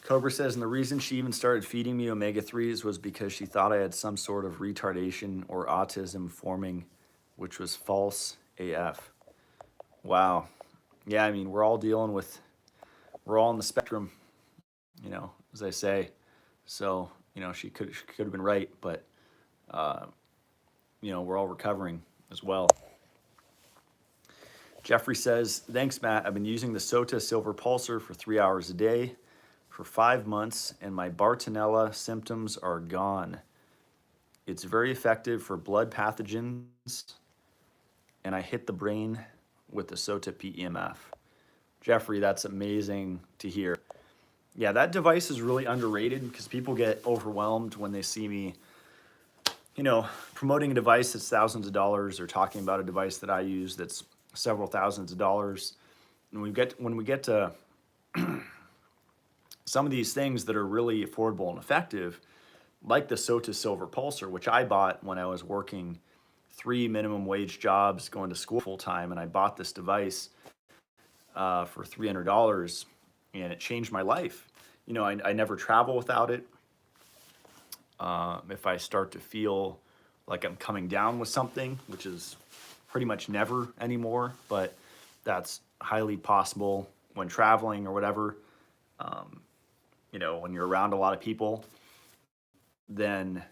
Cobra says, and the reason she even started feeding me omega-3s was because she thought I had some sort of retardation or autism forming, which was false AF. Wow. Yeah, I mean, we're all on the spectrum, as I say. So, she could have been right, but, we're all recovering as well. Jeffrey says, thanks, Matt. I've been using the Sota Silver Pulsar for 3 hours a day for 5 months, and my Bartonella symptoms are gone. It's very effective for blood pathogens, and I hit the brain with the Sota PEMF. Jeffrey, that's amazing to hear. Yeah, that device is really underrated because people get overwhelmed when they see me, promoting a device that's thousands of dollars or talking about a device that I use that's several thousands of dollars. And when we get to some of these things that are really affordable and effective, like the Sota Silver Pulsar, which I bought when I was working 3 minimum wage jobs, going to school full time, and I bought this device for $300, and it changed my life. I never travel without it. If I start to feel like I'm coming down with something, which is pretty much never anymore, but that's highly possible when traveling or whatever, when you're around a lot of people, then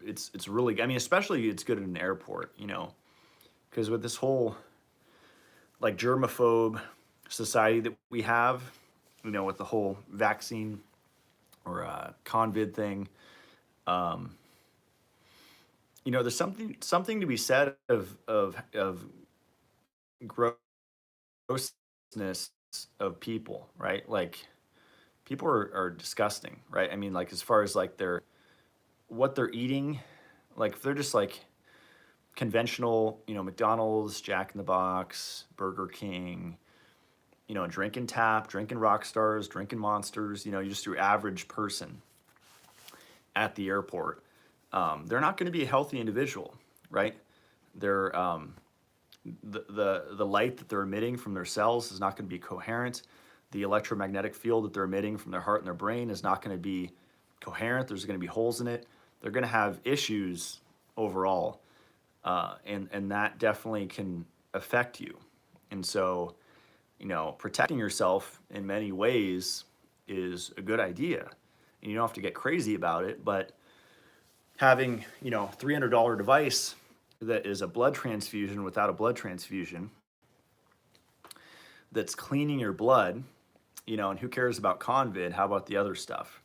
it's really, I mean, especially it's good in an airport, because with this whole like germaphobe society that we have, with the whole vaccine or convid thing, there's something to be said of grossness of people, right? Like people are disgusting, right? I mean, like as far as like what they're eating, like if they're just like conventional, McDonald's, Jack in the Box, Burger King, drinking tap, drinking rock stars, drinking monsters, just your average person at the airport, they're not going to be a healthy individual, right? They're the light that they're emitting from their cells is not going to be coherent. The electromagnetic field that they're emitting from their heart and their brain is not going to be coherent. There's going to be holes in it. They're going to have issues overall, and that definitely can affect you. And so, protecting yourself in many ways is a good idea. And you don't have to get crazy about it, but having, $300 device that is a blood transfusion without a blood transfusion that's cleaning your blood, and who cares about convid? How about the other stuff,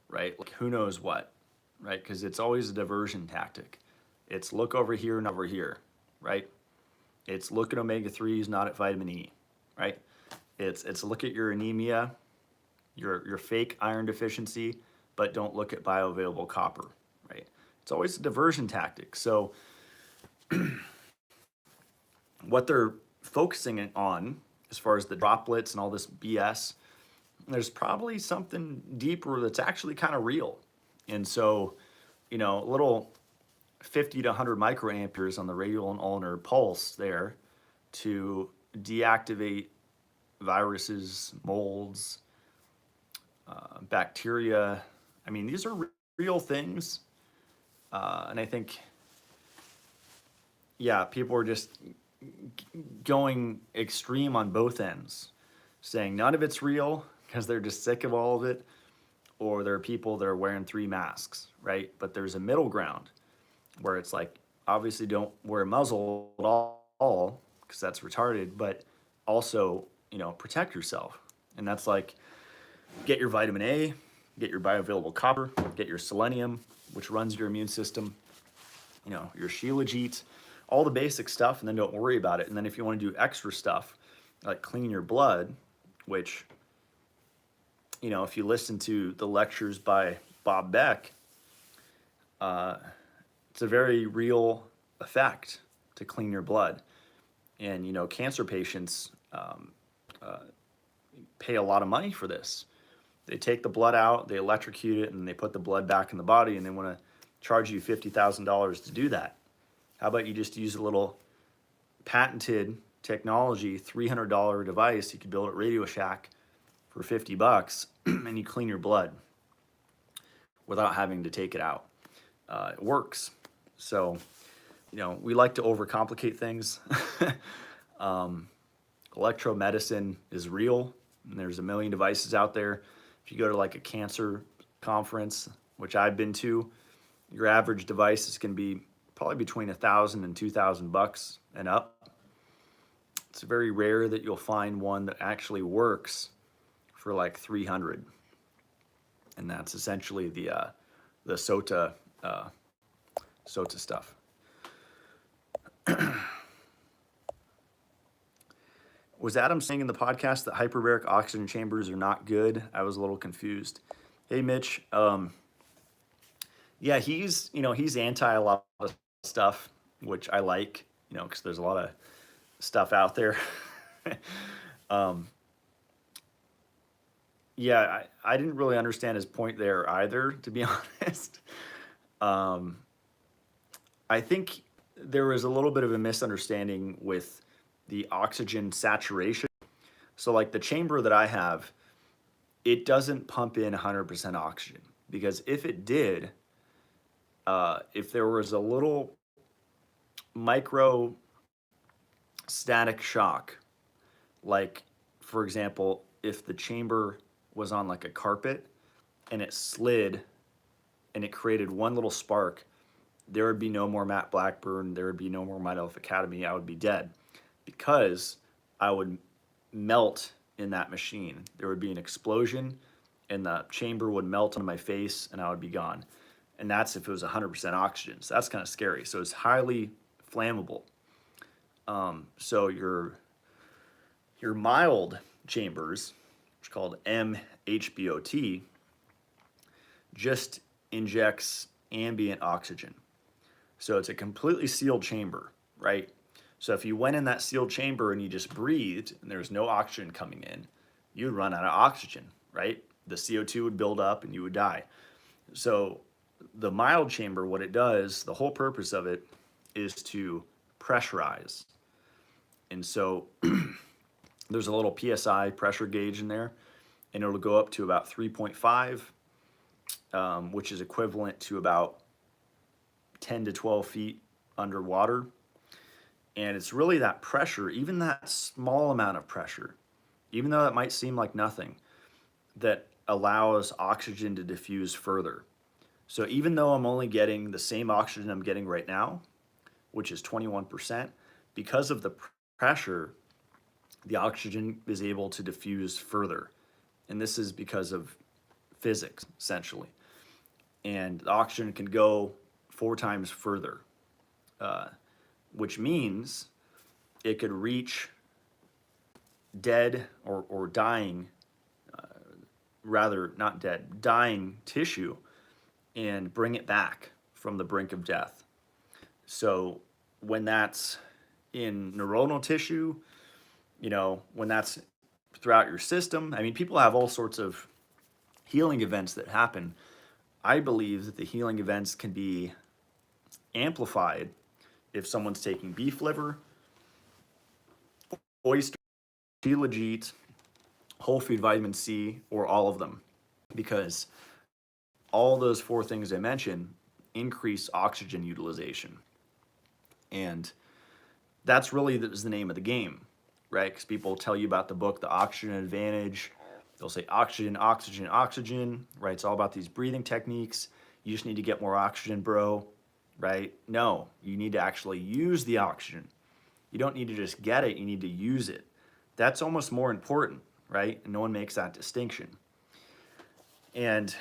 right? Like who knows what, right? Because it's always a diversion tactic. It's look over here and over here, right? It's look at omega-3s, not at vitamin E, right? It's look at your anemia, your fake iron deficiency, but don't look at bioavailable copper, right? It's always a diversion tactic. So what they're focusing on as far as the droplets and all this BS, there's probably something deeper that's actually kind of real. And so, a little 50 to 100 microamperes on the radial and ulnar pulse there to deactivate viruses, molds, bacteria. I mean, these are real things. And I think, people are just going extreme on both ends, saying none of it's real because they're just sick of all of it, or there are people that are wearing 3 masks, right? But there's a middle ground where it's like, obviously don't wear a muzzle at all because that's retarded, but also, protect yourself. And that's like, get your vitamin A, get your bioavailable copper, get your selenium, which runs your immune system, your Shilajit, all the basic stuff, and then don't worry about it. And then if you want to do extra stuff, like clean your blood, which, if you listen to the lectures by Bob Beck, it's a very real effect to clean your blood. And, cancer patients pay a lot of money for this. They take the blood out, they electrocute it, and they put the blood back in the body, and they want to charge you $50,000 to do that. How about you just use a little patented technology, $300 device you could build at Radio Shack for 50 bucks and you clean your blood without having to take it out. It works. So, you know, we like to overcomplicate things. Electromedicine is real, and there's a million devices out there. If you go to like a cancer conference, which I've been to, your average device is going to be probably between $1,000 and $2,000 and up. It's very rare that you'll find one that actually works for like 300, and that's essentially the SOTA stuff. Was Adam saying in the podcast that hyperbaric oxygen chambers are not good? I was a little confused. Hey, Mitch. Yeah, he's anti a lot of stuff, which I like, because there's a lot of stuff out there. Yeah, I didn't really understand his point there either, to be honest. I think there was a little bit of a misunderstanding with the oxygen saturation. So like the chamber that I have, it doesn't pump in 100% oxygen, because if it did, if there was a little micro static shock, like for example, if the chamber was on like a carpet and it slid and it created one little spark, there would be no more Matt Blackburn, there would be no more Mitolife Academy, I would be dead, because I would melt in that machine. There would be an explosion and the chamber would melt onto my face and I would be gone. And that's if it was 100% oxygen. So that's kind of scary. So it's highly flammable. So your mild chambers, which is called MHBOT, just injects ambient oxygen. So it's a completely sealed chamber, right? So if you went in that sealed chamber and you just breathed and there was no oxygen coming in, you'd run out of oxygen, right? The CO2 would build up and you would die. So the mild chamber, what it does, the whole purpose of it is to pressurize. And so there's a little PSI pressure gauge in there, and it'll go up to about 3.5, which is equivalent to about 10 to 12 feet underwater. And it's really that pressure, even that small amount of pressure, even though that might seem like nothing, that allows oxygen to diffuse further. So even though I'm only getting the same oxygen I'm getting right now, which is 21%, because of the pressure, the oxygen is able to diffuse further. And this is because of physics, essentially. And the oxygen can go 4 times further, which means it could reach dead or dying, rather not dead, dying tissue and bring it back from the brink of death. So when that's in neuronal tissue, when that's throughout your system, I mean, people have all sorts of healing events that happen. I believe that the healing events can be amplified if someone's taking beef liver, oyster, Shilajit, whole food vitamin C, or all of them, because all those 4 things I mentioned increase oxygen utilization. And that's really the name of the game, right? Because people tell you about the book, The Oxygen Advantage. They'll say oxygen, oxygen, oxygen, right? It's all about these breathing techniques. You just need to get more oxygen, bro, right? No, you need to actually use the oxygen. You don't need to just get it, you need to use it. That's almost more important, right? And no one makes that distinction. And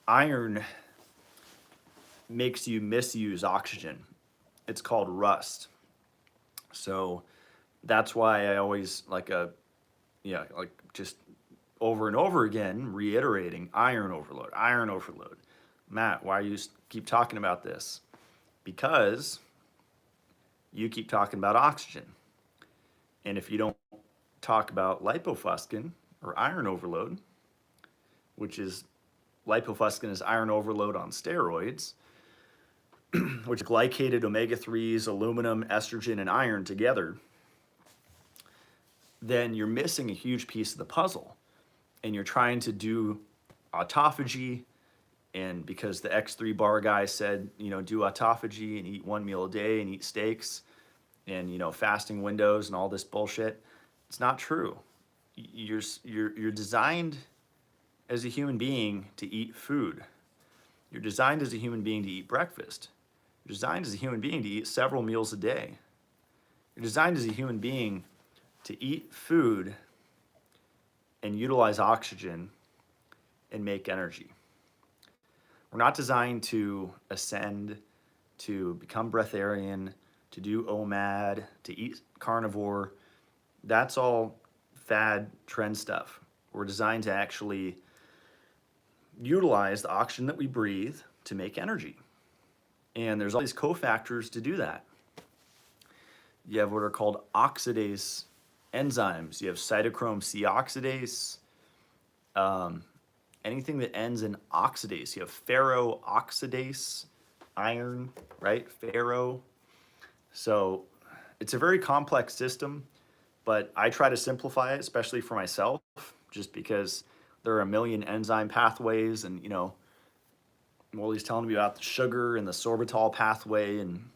iron makes you misuse oxygen. It's called rust. So that's why I always just over and over again reiterating iron overload, iron overload. Matt, why you keep talking about this? Because you keep talking about oxygen. And if you don't talk about lipofuscin or iron overload, which is lipofuscin is iron overload on steroids, which glycated omega-3s, aluminum, estrogen, and iron together, then you're missing a huge piece of the puzzle. and you're trying to do autophagy, and because the X3 bar guy said, do autophagy and eat 1 meal a day and eat steaks and, fasting windows and all this bullshit, it's not true. You're designed as a human being to eat food. You're designed as a human being to eat breakfast. You're designed as a human being to eat several meals a day. You're designed as a human being to eat food and utilize oxygen and make energy. We're not designed to ascend, to become breatharian, to do OMAD, to eat carnivore. That's all fad trend stuff. We're designed to actually utilize the oxygen that we breathe to make energy. And there's all these cofactors to do that. You have what are called oxidase enzymes. You have cytochrome C oxidase, anything that ends in oxidase. You have ferrooxidase, iron, right? Ferro. So it's a very complex system, but I try to simplify it, especially for myself, just because there are a million enzyme pathways, and Morley's telling me about the sugar and the sorbitol pathway, and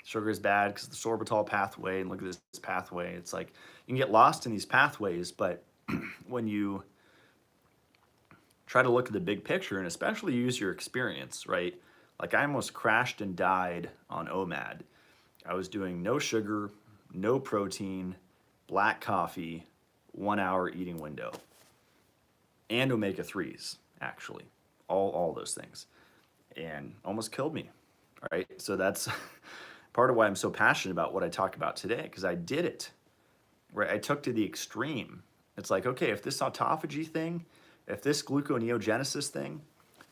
sugar is bad because of the sorbitol pathway, and look at this pathway. It's like you can get lost in these pathways, but when you try to look at the big picture and especially use your experience, right? Like I almost crashed and died on OMAD. I was doing no sugar, no protein, black coffee, 1 hour eating window, and omega-3s, actually, all those things, and almost killed me, right? So that's part of why I'm so passionate about what I talk about today, because I did it, right? I took to the extreme. It's like, okay, if this autophagy thing, if this gluconeogenesis thing,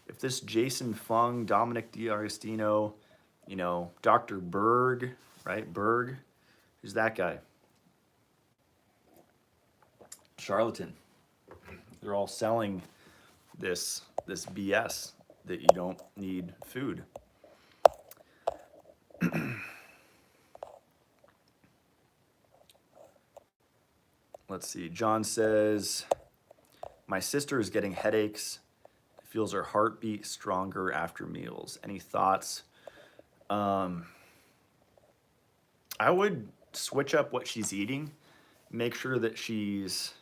if this Jason Fung, Dominic D'Agostino, Dr. Berg, right? Berg, who's that guy? Charlatan. They're all selling this BS that you don't need food. Let's see. John says, my sister is getting headaches. Feels her heartbeat stronger after meals. Any thoughts? I would switch up what she's eating. Make sure that she's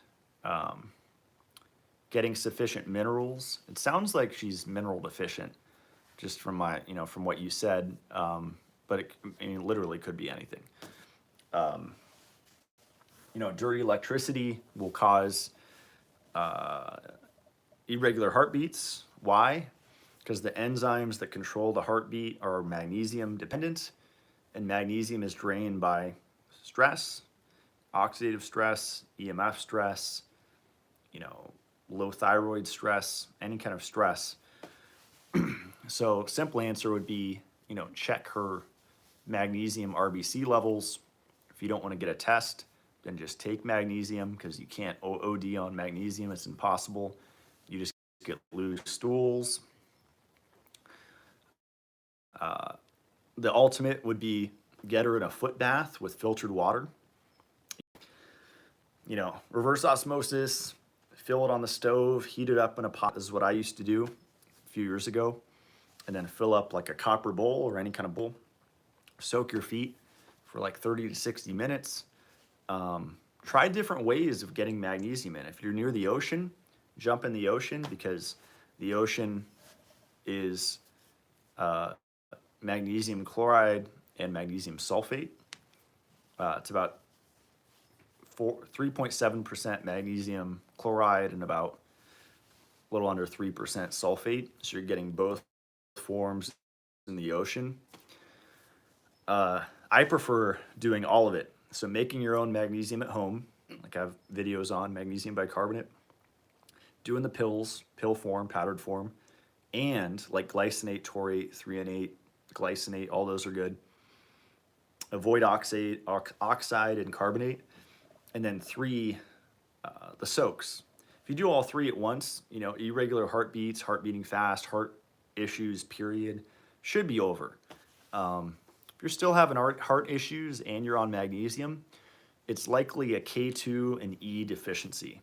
getting sufficient minerals. It sounds like she's mineral deficient, just from from what you said. But it literally could be anything. Dirty electricity will cause irregular heartbeats. Why? Because the enzymes that control the heartbeat are magnesium dependent, and magnesium is drained by stress, oxidative stress, EMF stress, low thyroid stress, any kind of stress. So simple answer would be, check her magnesium RBC levels. If you don't want to get a test, then just take magnesium, because you can't OD on magnesium. It's impossible. You just get loose stools. The ultimate would be get her in a foot bath with filtered water. Reverse osmosis, fill it on the stove, heat it up in a pot. This is what I used to do a few years ago. And then fill up like a copper bowl or any kind of bowl. Soak your feet for like 30 to 60 minutes. Try different ways of getting magnesium in. If you're near the ocean, jump in the ocean, because the ocean is magnesium chloride and magnesium sulfate. It's about 3.7% magnesium chloride and about a little under 3% sulfate. So you're getting both forms in the ocean. I prefer doing all of it. So making your own magnesium at home, like I have videos on magnesium bicarbonate, doing the pills, pill form, powdered form, and like glycinate, taurate, threonate, glycinate, all those are good. Avoid oxide and carbonate. And then 3, the soaks. If you do all 3 at once, irregular heartbeats, heart beating fast, heart issues, period, should be over. If you're still having heart issues and you're on magnesium, it's likely a K2 and E deficiency,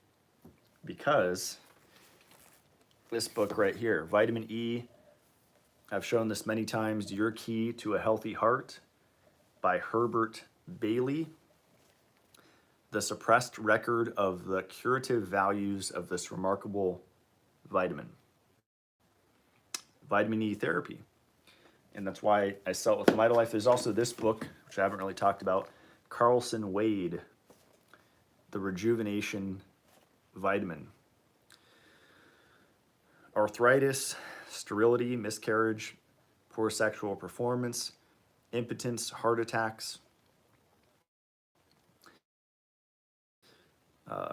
because this book right here, Vitamin E. I've shown this many times, Your Key to a Healthy Heart by Herbert Bailey. The suppressed record of the curative values of this remarkable vitamin. Vitamin E therapy. And that's why I sell it with Mitolife. There's also this book, which I haven't really talked about, Carlson Wade, The Rejuvenation Vitamin. Arthritis, sterility, miscarriage, poor sexual performance, impotence, heart attacks,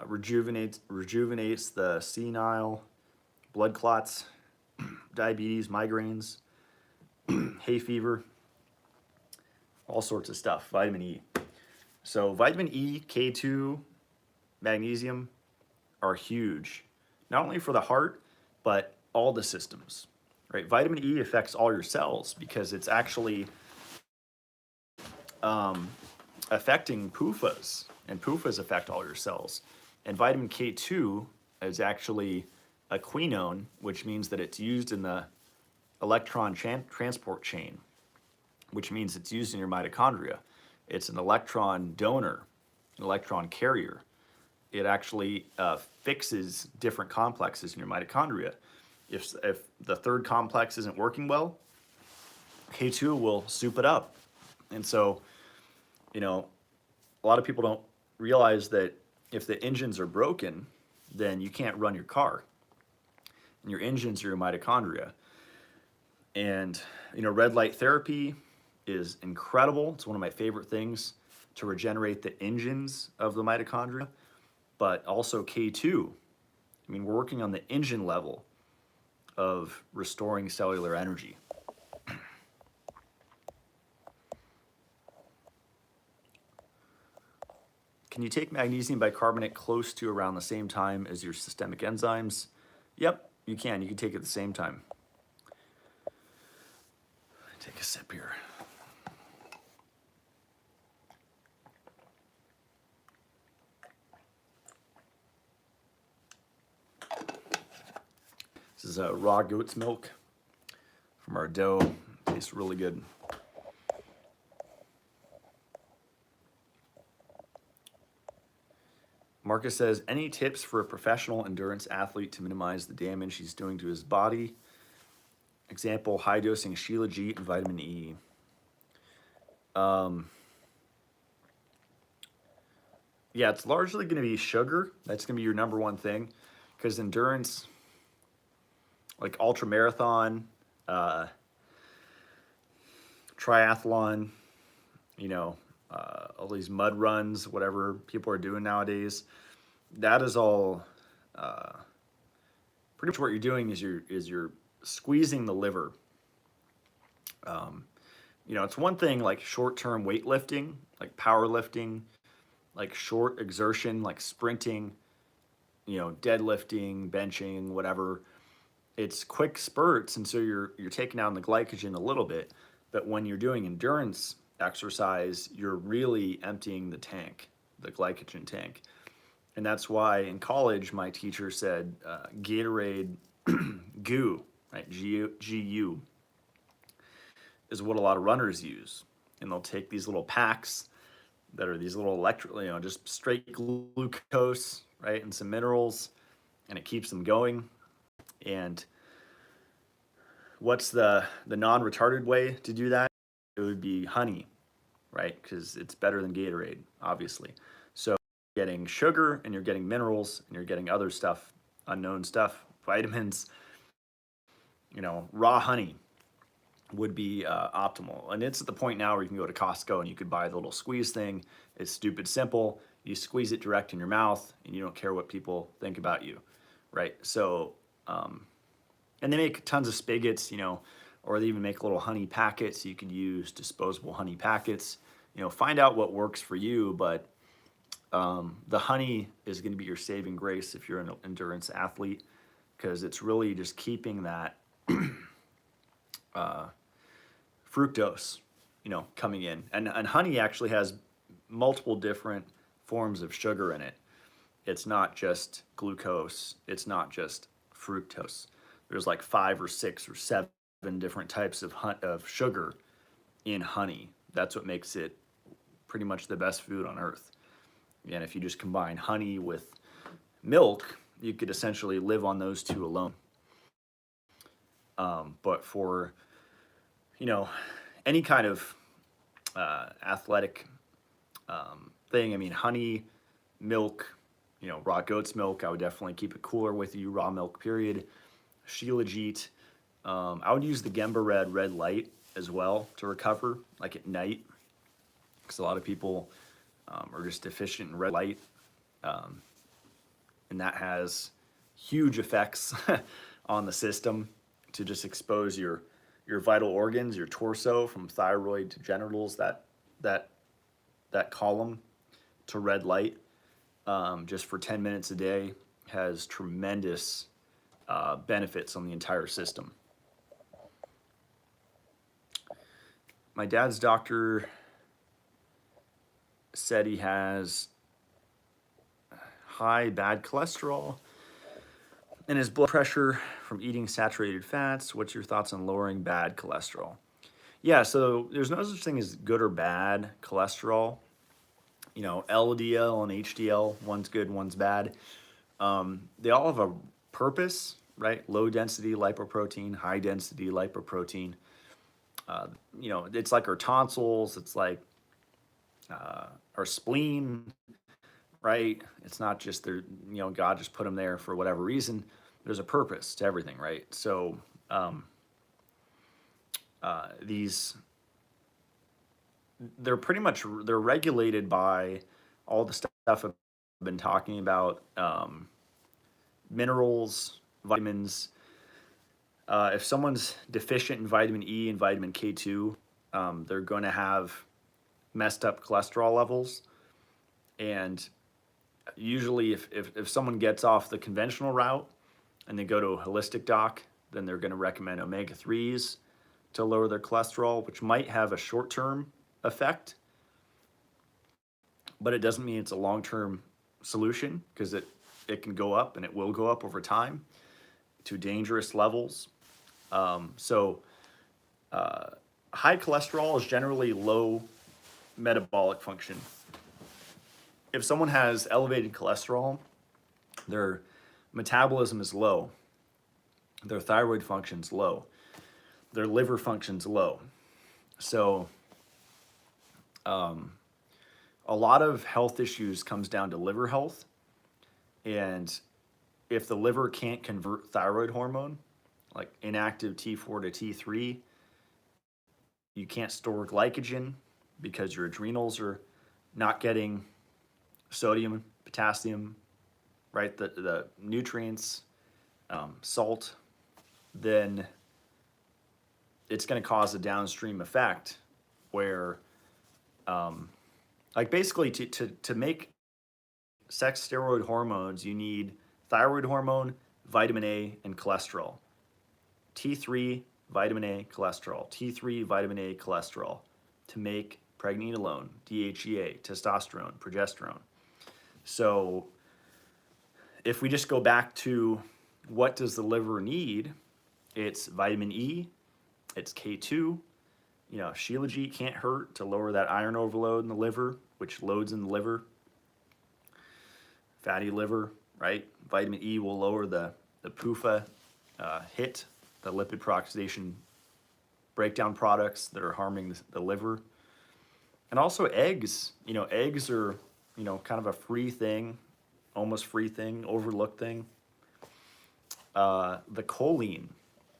rejuvenates the senile, blood clots, diabetes, migraines, hay fever, all sorts of stuff, vitamin E. So vitamin E, K2, magnesium are huge, not only for the heart, but all the systems, right? Vitamin E affects all your cells because it's actually affecting PUFAs, and PUFAs affect all your cells. And vitamin K2 is actually a quinone, which means that it's used in the electron transport chain, which means it's used in your mitochondria. It's an electron donor, an electron carrier. It actually fixes different complexes in your mitochondria. If the third complex isn't working well, K2 will soup it up. And so, you know, a lot of people don't realize that if the engines are broken, then you can't run your car. And your engines are your mitochondria. And, you know, red light therapy is incredible. It's one of my favorite things to regenerate the engines of the mitochondria, but also K2. I mean, we're working on the engine level of restoring cellular energy. Can you take magnesium bicarbonate close to around the same time as your systemic enzymes? Yep, you can. You can take it at the same time. Take a sip here. This is raw goat's milk from our dough. Tastes really good. Marcus says, any tips for a professional endurance athlete to minimize the damage he's doing to his body? Example, high dosing Shilajit and vitamin E. Yeah, it's largely going to be sugar. That's going to be your number one thing, because endurance, like ultra marathon, triathlon, you know, all these mud runs, whatever people are doing nowadays, that is all pretty much what you're doing is you're squeezing the liver. You know, it's one thing like short-term weightlifting, like powerlifting, like short exertion, like sprinting, you know, deadlifting, benching, whatever. It's quick spurts, and so you're taking down the glycogen a little bit. But when you're doing endurance exercise, you're really emptying the tank, the glycogen tank. And that's why in college, my teacher said Gatorade GU, right? GU is what a lot of runners use. And they'll take these little packs that are these little you know, just straight glucose, right? And some minerals, and it keeps them going. And what's the non-retarded way to do that? It would be honey, right? Because it's better than Gatorade, obviously. So you're getting sugar, and you're getting minerals, and you're getting other stuff, unknown stuff, vitamins. You know, raw honey would be optimal. And it's at the point now where you can go to Costco and you could buy the little squeeze thing. It's stupid simple. You squeeze it direct in your mouth, and you don't care what people think about you, right? So, and they make tons of spigots, you know, or they even make little honey packets. You could use disposable honey packets. You know, find out what works for you, but the honey is going to be your saving grace if you're an endurance athlete, because it's really just keeping that fructose, you know, coming in. And honey actually has multiple different forms of sugar in it. It's not just glucose. It's not just fructose. there's like 5 or 6 or 7 different types of sugar in honey. That's what makes it pretty much the best food on earth. And if you just combine honey with milk, you could essentially live on those two alone. But for, you know, any kind of athletic thing, I mean, honey, milk, you know, raw goat's milk, I would definitely keep it cooler with you, raw milk, period. Shilajit, I would use the Gemba red light as well to recover, like at night, because a lot of people are just deficient in red light, and that has huge effects on the system to just expose your vital organs, your torso from thyroid to genitals, that column to red light, just for 10 minutes a day has tremendous benefits on the entire system. My dad's doctor said he has high bad cholesterol and his blood pressure from eating saturated fats. What's your thoughts on lowering bad cholesterol? Yeah, so there's no such thing as good or bad cholesterol. You know, LDL and HDL, one's good, one's bad. They all have a purpose, right? Low density lipoprotein, high density lipoprotein. You know, it's like our tonsils, it's like our spleen, right? It's not just there, you know, God just put them there for whatever reason. There's a purpose to everything, right? So they're pretty much, they're regulated by all the stuff I've been talking about, minerals, vitamins. If someone's deficient in vitamin E and vitamin K2, they're going to have messed up cholesterol levels. And usually if someone gets off the conventional route and they go to a holistic doc, then they're going to recommend omega-3s to lower their cholesterol, which might have a short-term effect, but it doesn't mean it's a long-term solution, because it can go up, and it will go up over time to dangerous levels. So high cholesterol is generally low metabolic function. If someone has elevated cholesterol, their metabolism is low, their thyroid function's low, their liver function's low. So a lot of health issues comes down to liver health. And if the liver can't convert thyroid hormone, like inactive T4 to T3, you can't store glycogen because your adrenals are not getting sodium, potassium, right? The nutrients, salt, then it's going to cause a downstream effect where, like basically to make sex steroid hormones, you need thyroid hormone, vitamin A, and cholesterol. T3, vitamin A, cholesterol. T3, vitamin A, cholesterol to make pregnenolone, DHEA, testosterone, progesterone. So if we just go back to what does the liver need, it's vitamin E, it's K2. You know, Shilajit can't hurt to lower that iron overload in the liver, which loads in the liver. Fatty liver, right? Vitamin E will lower the PUFA hit, the lipid peroxidation breakdown products that are harming the liver. And also eggs. You know, eggs are, you know, kind of a free thing, almost free thing, overlooked thing. The choline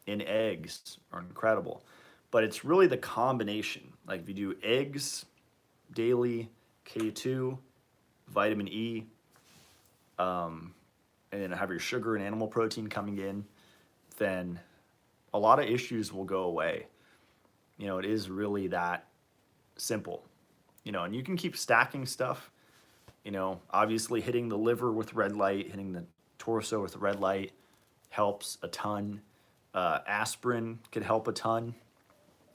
in eggs are incredible. But it's really the combination. Like if you do eggs daily, K2, vitamin E, and then have your sugar and animal protein coming in, then a lot of issues will go away. You know, it is really that simple. You know, and you can keep stacking stuff. You know, obviously hitting the liver with red light, hitting the torso with red light helps a ton. Aspirin could help a ton,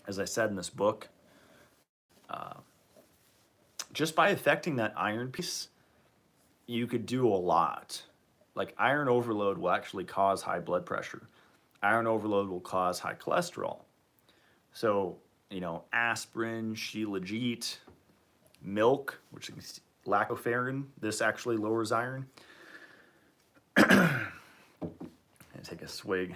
as I said in this book. Just by affecting that iron piece, you could do a lot. Like iron overload will actually cause high blood pressure. iron overload will cause high cholesterol. So, aspirin, Shilajit, milk, which is lactoferrin, this actually lowers iron. And take a swig.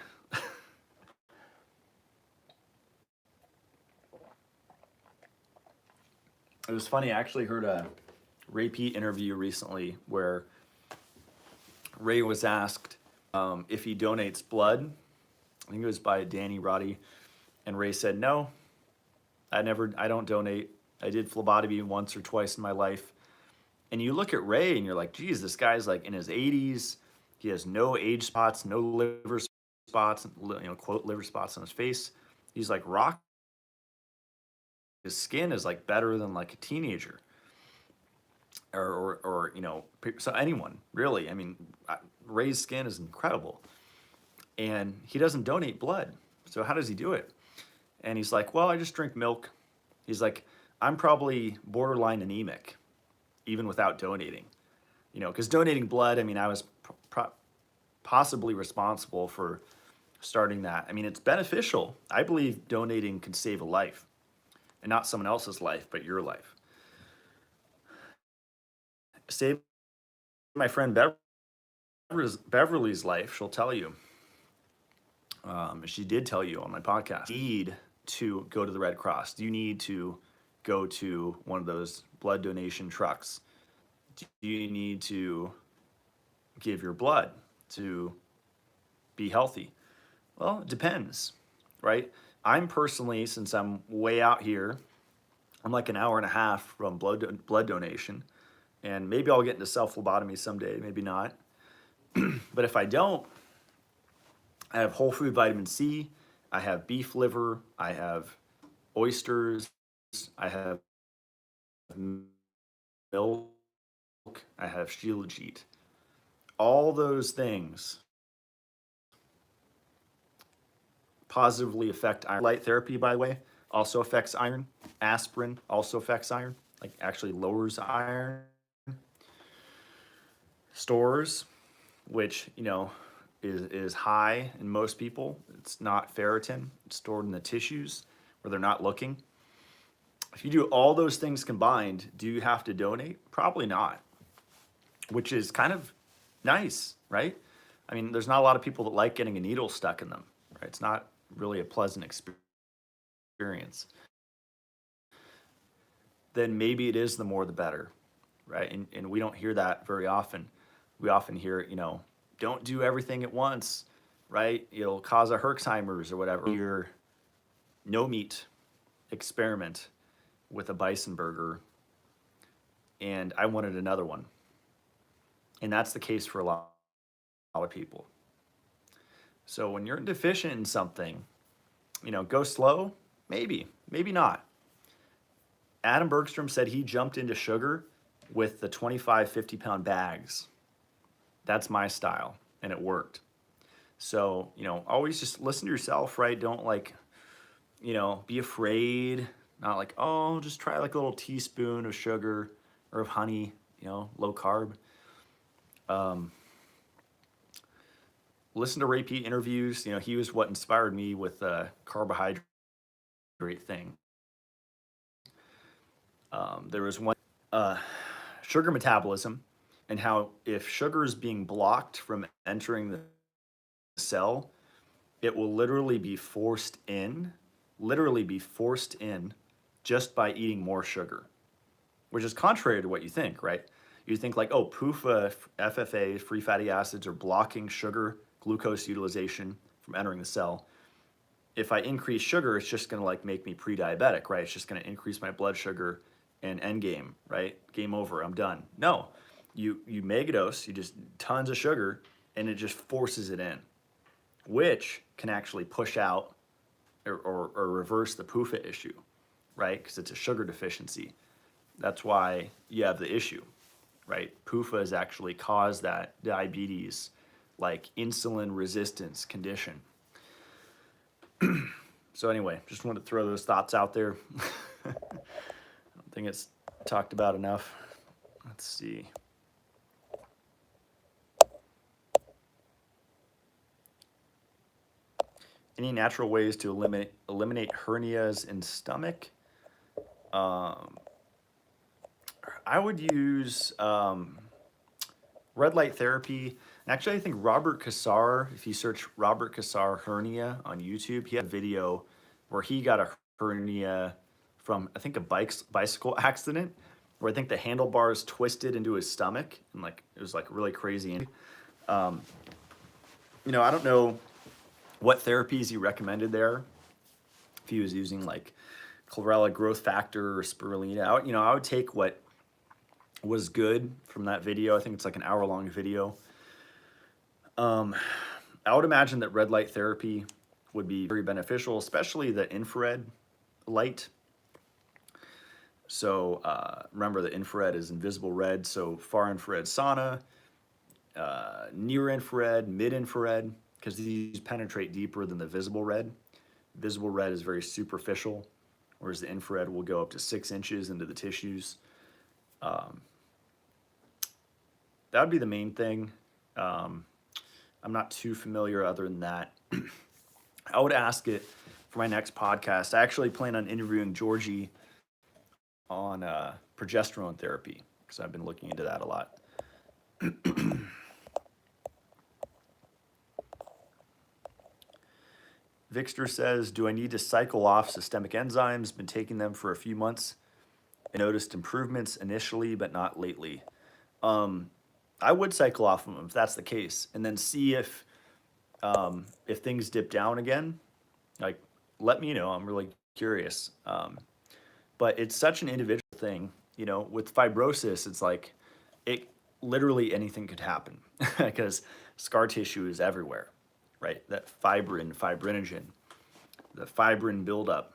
It was funny, I actually heard a Ray Pete interview recently where Ray was asked if he donates blood. I think it was by Danny Roddy. And Ray said, no, I don't donate. I did phlebotomy once or twice in my life. And you look at Ray and you're like, geez, this guy's like in his 80s. He has no age spots, no liver spots, quote, liver spots on his face. He's like rock. His skin is like better than like a teenager. Or so anyone really. I mean, Ray's skin is incredible. And he doesn't donate blood. So how does he do it? And he's like, well, I just drink milk. He's like, I'm probably borderline anemic, even without donating. Because donating blood, I mean, I was possibly responsible for starting that. I mean, it's beneficial. I believe donating can save a life, and not someone else's life, but your life. Save my friend Beverly's life. She'll tell you. She did tell you on my podcast. You need to go to the Red Cross. You need to go to one of those blood donation trucks. Do you need to give your blood to be healthy? Well, it depends, right? I'm personally, since I'm way out here, I'm like an hour and a half from blood donation, and maybe I'll get into self-phlebotomy someday, maybe not. But if I don't, I have whole food vitamin C, I have beef liver, I have oysters, I have milk, I have Shilajit. All those things positively affect iron. Light therapy, by the way, also affects iron. Aspirin also affects iron, like actually lowers iron. Stores, which, is high in most people. It's not ferritin. It's stored in the tissues where they're not looking. If you do all those things combined, do you have to donate? Probably not, which is kind of nice, right? I mean, there's not a lot of people that like getting a needle stuck in them, right? It's not really a pleasant experience. Then maybe it is the more the better, right? And we don't hear that very often. We often hear, don't do everything at once, right? It'll cause a Herxheimer's or whatever. Your no meat experiment with a bison burger, and I wanted another one. And that's the case for a lot of people. So when you're deficient in something, go slow, maybe not. Adam Bergstrom said he jumped into sugar with the 25, 50-pound bags. That's my style, and it worked. So, always just listen to yourself, right? Don't be afraid. Not like, oh, just try like a little teaspoon of sugar or of honey, low carb. Listen to Ray Pete interviews. He was what inspired me with the carbohydrate thing. There was one, sugar metabolism, and how if sugar is being blocked from entering the cell, it will literally be forced in just by eating more sugar, which is contrary to what you think, right? You think like, oh, PUFA, FFA, free fatty acids are blocking sugar, glucose utilization from entering the cell. If I increase sugar, it's just gonna make me pre-diabetic, right? It's just gonna increase my blood sugar and end game, right? Game over, I'm done. No, you megadose, you just tons of sugar, and it just forces it in, which can actually push out or reverse the PUFA issue, right? Because it's a sugar deficiency. That's why you have the issue, right? PUFA has actually caused that diabetes, like insulin resistance condition. So anyway, just wanted to throw those thoughts out there. I don't think it's talked about enough. Let's see. Any natural ways to eliminate hernias in stomach? Um, I would use red light therapy. Actually, I think Robert Cassar, if you search Robert Cassar hernia on YouTube, he had a video where he got a hernia from, I think, a bicycle accident, where I think the handlebars twisted into his stomach, and like it was like really crazy. Um, I don't know what therapies he recommended there. If he was using like chlorella growth factor or spirulina, I would take what was good from that video. I think it's like an hour-long video. I would imagine that red light therapy would be very beneficial, especially the infrared light. So remember, the infrared is invisible red. So far infrared sauna, near infrared, mid infrared, because these penetrate deeper than the visible red. Visible red is very superficial, whereas the infrared will go up to 6 inches into the tissues. That would be the main thing. I'm not too familiar other than that. I would ask it for my next podcast. I actually plan on interviewing Georgie on progesterone therapy, because I've been looking into that a lot. Vixter says, do I need to cycle off systemic enzymes? Been taking them for a few months. I noticed improvements initially, but not lately. I would cycle off them if that's the case, and then see if things dip down again. Like, let me know. I'm really curious. But it's such an individual thing. With fibrosis, it's like literally anything could happen because scar tissue is everywhere, right? That fibrinogen, the fibrin buildup.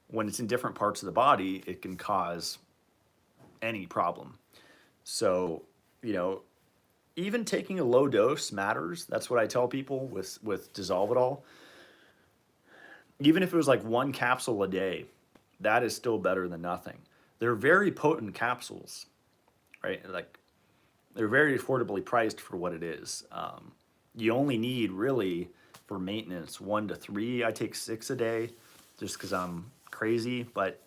When it's in different parts of the body, it can cause any problem. So, even taking a low dose matters. That's what I tell people with Dissolvidol. Even if it was like 1 capsule a day, that is still better than nothing. They're very potent capsules, right? Like, they're very affordably priced for what it is. You only need really for maintenance 1 to 3. I take 6 a day just because I'm crazy, but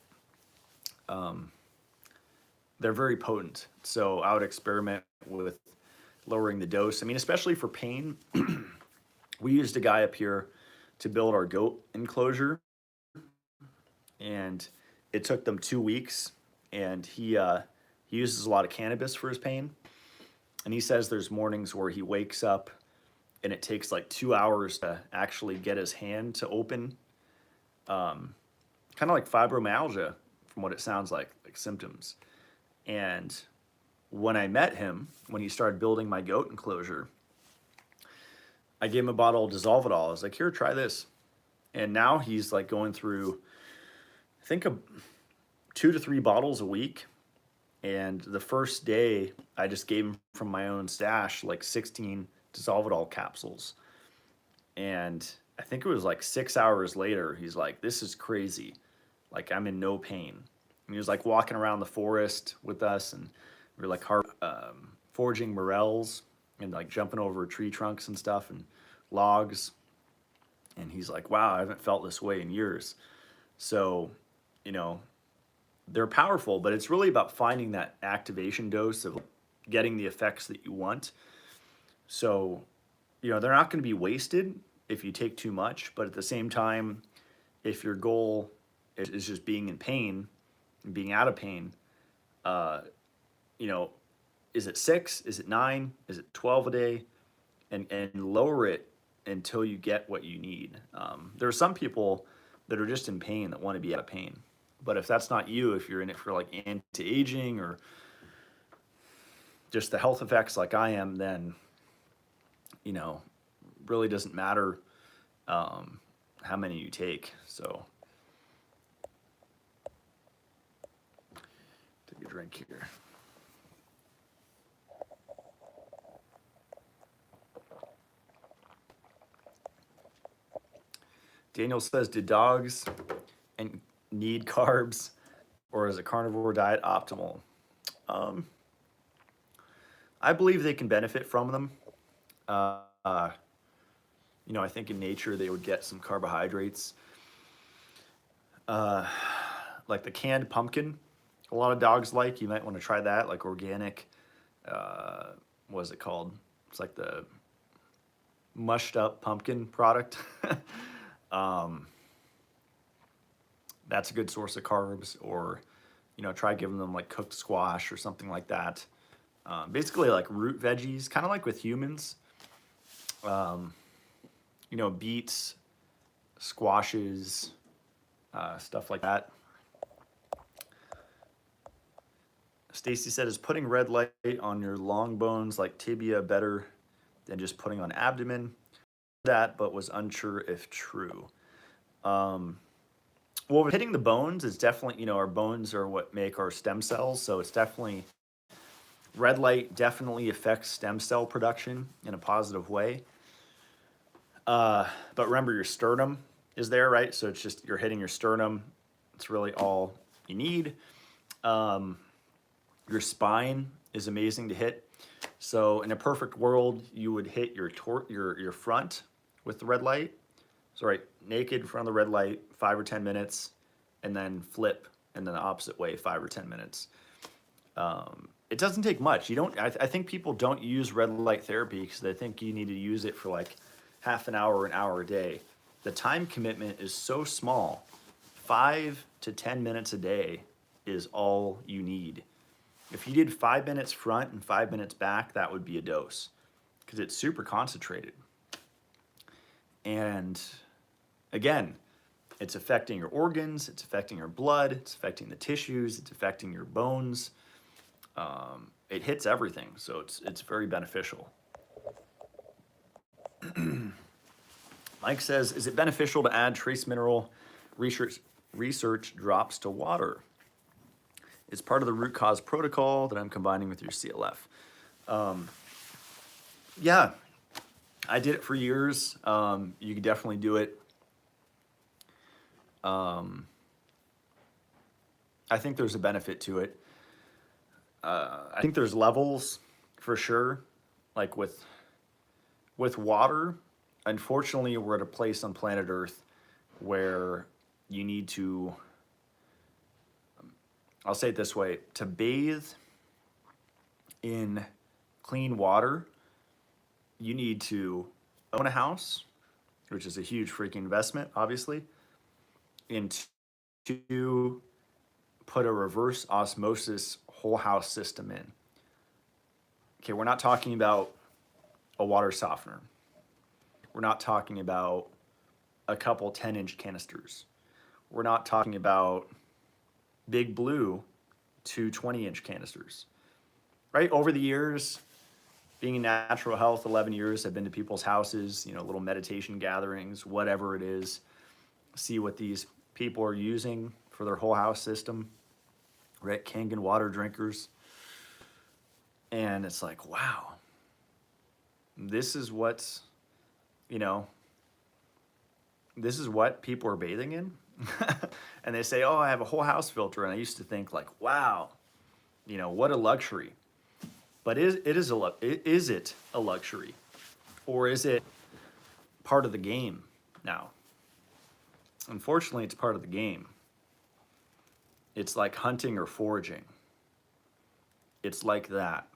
they're very potent. So I would experiment with lowering the dose. I mean, especially for pain. We used a guy up here to build our goat enclosure, and it took them 2 weeks, and he uses a lot of cannabis for his pain. And he says there's mornings where he wakes up and it takes like 2 hours to actually get his hand to open. Kind of like fibromyalgia from what it sounds like symptoms. And when I met him, when he started building my goat enclosure, I gave him a bottle of Dissolvidol. I was like, here, try this. And now he's like going through, I think, 2 to 3 bottles a week. And the first day, I just gave him from my own stash like 16 Dissolvidol capsules. And I think it was like 6 hours later, he's like, this is crazy. Like, I'm in no pain. And he was like walking around the forest with us, and we were like foraging morels and like jumping over tree trunks and stuff and logs. And he's like, wow, I haven't felt this way in years. So, they're powerful, but it's really about finding that activation dose of getting the effects that you want. So, they're not going to be wasted if you take too much, but at the same time, if your goal is just being in pain and being out of pain, is it 6? Is it 9? Is it 12 a day? And lower it until you get what you need. There are some people that are just in pain that want to be out of pain. But if that's not you, if you're in it for like anti-aging or just the health effects like I am, then, really doesn't matter how many you take. So take a drink here. Daniel says, do dogs and need carbs, or is a carnivore diet optimal? I believe they can benefit from them. You know, I think in nature they would get some carbohydrates. Like the canned pumpkin, a lot of dogs like. You might want to try that, like organic. What is it called? It's like the mushed up pumpkin product. um, that's a good source of carbs. Or, you know, try giving them like cooked squash or something like that. Basically like root veggies, kind of like with humans. You know, beets, squashes, stuff like that. Stacy said, is putting red light on your long bones like tibia better than just putting on abdomen? That, but was unsure if true. Well, with hitting the bones, it's definitely, you know, our bones are what make our stem cells. So it's definitely, red light definitely affects stem cell production in a positive way. But remember, your sternum is there, right? So it's just, you're hitting your sternum. It's really all you need. Your spine is amazing to hit. So in a perfect world, you would hit your front with the red light. So right, naked in front of the red light, 5 or 10 minutes, and then flip, and then the opposite way, 5 or 10 minutes. It doesn't take much. You don't. I think people don't use red light therapy because they think you need to use it for like half an hour or an hour a day. The time commitment is so small. 5 to 10 minutes a day is all you need. If you did 5 minutes front and 5 minutes back, that would be a dose because it's super concentrated. And again, it's affecting your organs, it's affecting your blood, it's affecting the tissues, it's affecting your bones. It hits everything, so it's very beneficial. Mike says, is it beneficial to add trace mineral research drops to water? It's part of the root cause protocol that I'm combining with your CLF. Yeah, I did it for years. You could definitely do it. I think there's a benefit to it. I think there's levels for sure. Like with water, unfortunately, we're at a place on planet Earth where you need to, I'll say it this way, to bathe in clean water, you need to own a house, which is a huge freaking investment, obviously, and to put a reverse osmosis whole house system in. Okay, we're not talking about a water softener. We're not talking about a couple 10-inch canisters. We're not talking about Big Blue 2 20-inch canisters, right? Over the years, being in natural health, 11 years, I've been to people's houses, you know, little meditation gatherings, whatever it is, see what these people are using for their whole house system, right? Kangen water drinkers. And it's like, wow, this is what's, you know, this is what people are bathing in. And they say, oh, I have a whole house filter. And I used to think like, wow, you know, what a luxury. But is it a luxury? Or is it part of the game now? Unfortunately, it's part of the game. It's like hunting or foraging. It's like that.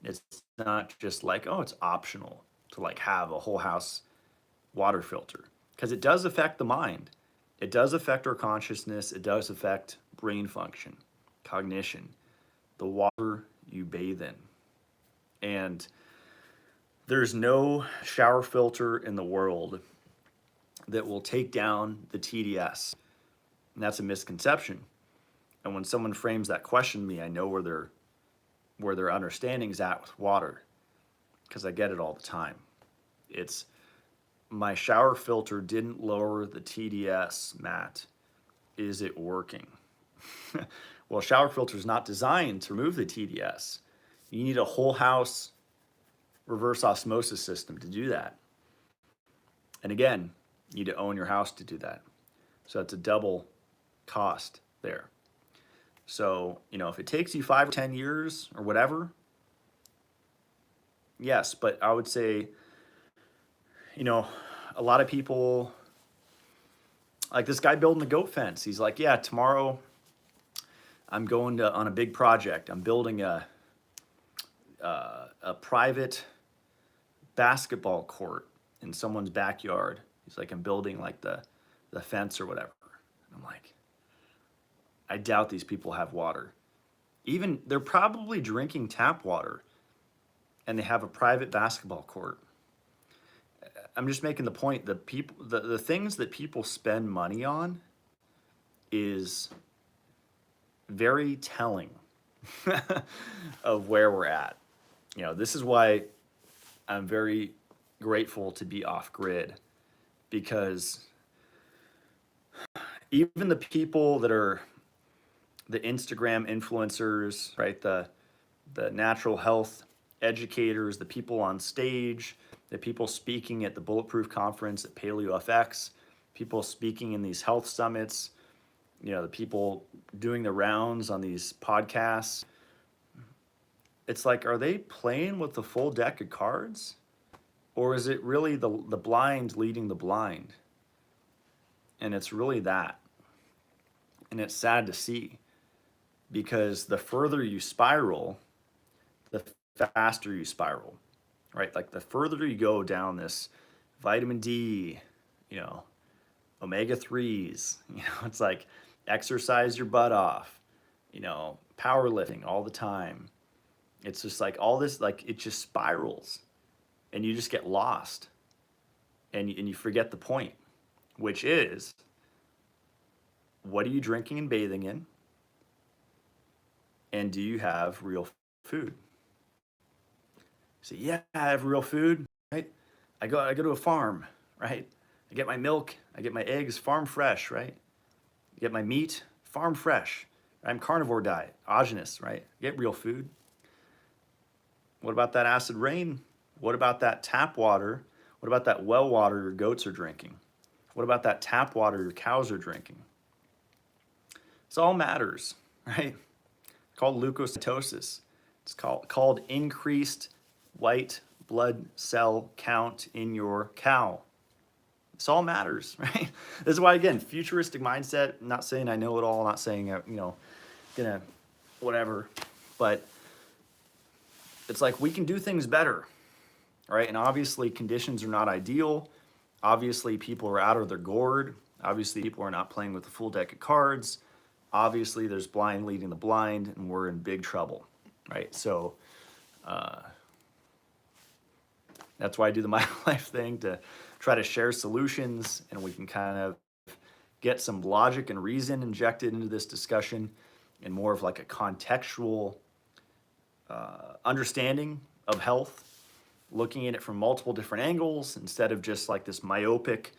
It's not just like, oh, it's optional to like have a whole house water filter. Because it does affect the mind. It does affect our consciousness. It does affect brain function, cognition, the water you bathe in. And there's no shower filter in the world that will take down the TDS. And that's a misconception. And when someone frames that question to me, I know where their understanding's at with water, because I get it all the time. It's, my shower filter didn't lower the TDS, Matt. Is it working? Well, shower filter is not designed to remove the TDS. You need a whole house reverse osmosis system to do that. And again, you need to own your house to do that. So it's a double cost there. So, you know, if it takes you 5 or 10 years or whatever, yes, but I would say you know, a lot of people, like this guy building the goat fence. He's like, yeah, tomorrow I'm going on a big project. I'm building a private basketball court in someone's backyard. He's like, I'm building like the fence or whatever. And I'm like, I doubt these people have water. Even they're probably drinking tap water and they have a private basketball court. I'm just making the point that people, the things that people spend money on is very telling of where we're at. You know, this is why I'm very grateful to be off grid, because even the people that are the Instagram influencers, right? The natural health educators, the people on stage, the people speaking at the Bulletproof Conference at Paleo FX, people speaking in these health summits, you know, the people doing the rounds on these podcasts. It's like, are they playing with the full deck of cards? Or is it really the blind leading the blind? And it's really that. And it's sad to see, because the further you spiral, the faster you spiral, right? Like the further you go down this vitamin D, you know, omega-3s, you know, it's like exercise your butt off, you know, powerlifting all the time. It's just like all this, like it just spirals and you just get lost and you forget the point, which is, what are you drinking and bathing in? And do you have real food? So yeah, I have real food, right? I go to a farm, right? I get my milk, I get my eggs farm fresh, right? I get my meat farm fresh. I'm carnivore diet, autogenous, right? Get real food. What about that acid rain? What about that tap water? What about that well water your goats are drinking? What about that tap water your cows are drinking? This all matters, right? It's called leukocytosis. It's called increased white blood cell count in your cow. This all matters, right? This is why, again, futuristic mindset, I'm not saying I know it all, not saying, you know, gonna whatever, but it's like we can do things better, right? And obviously conditions are not ideal. Obviously people are out of their gourd. Obviously people are not playing with the full deck of cards. Obviously there's blind leading the blind and we're in big trouble, right? So that's why I do the Mitolife thing, to try to share solutions, and we can kind of get some logic and reason injected into this discussion and more of like a contextual understanding of health, looking at it from multiple different angles instead of just like this myopic,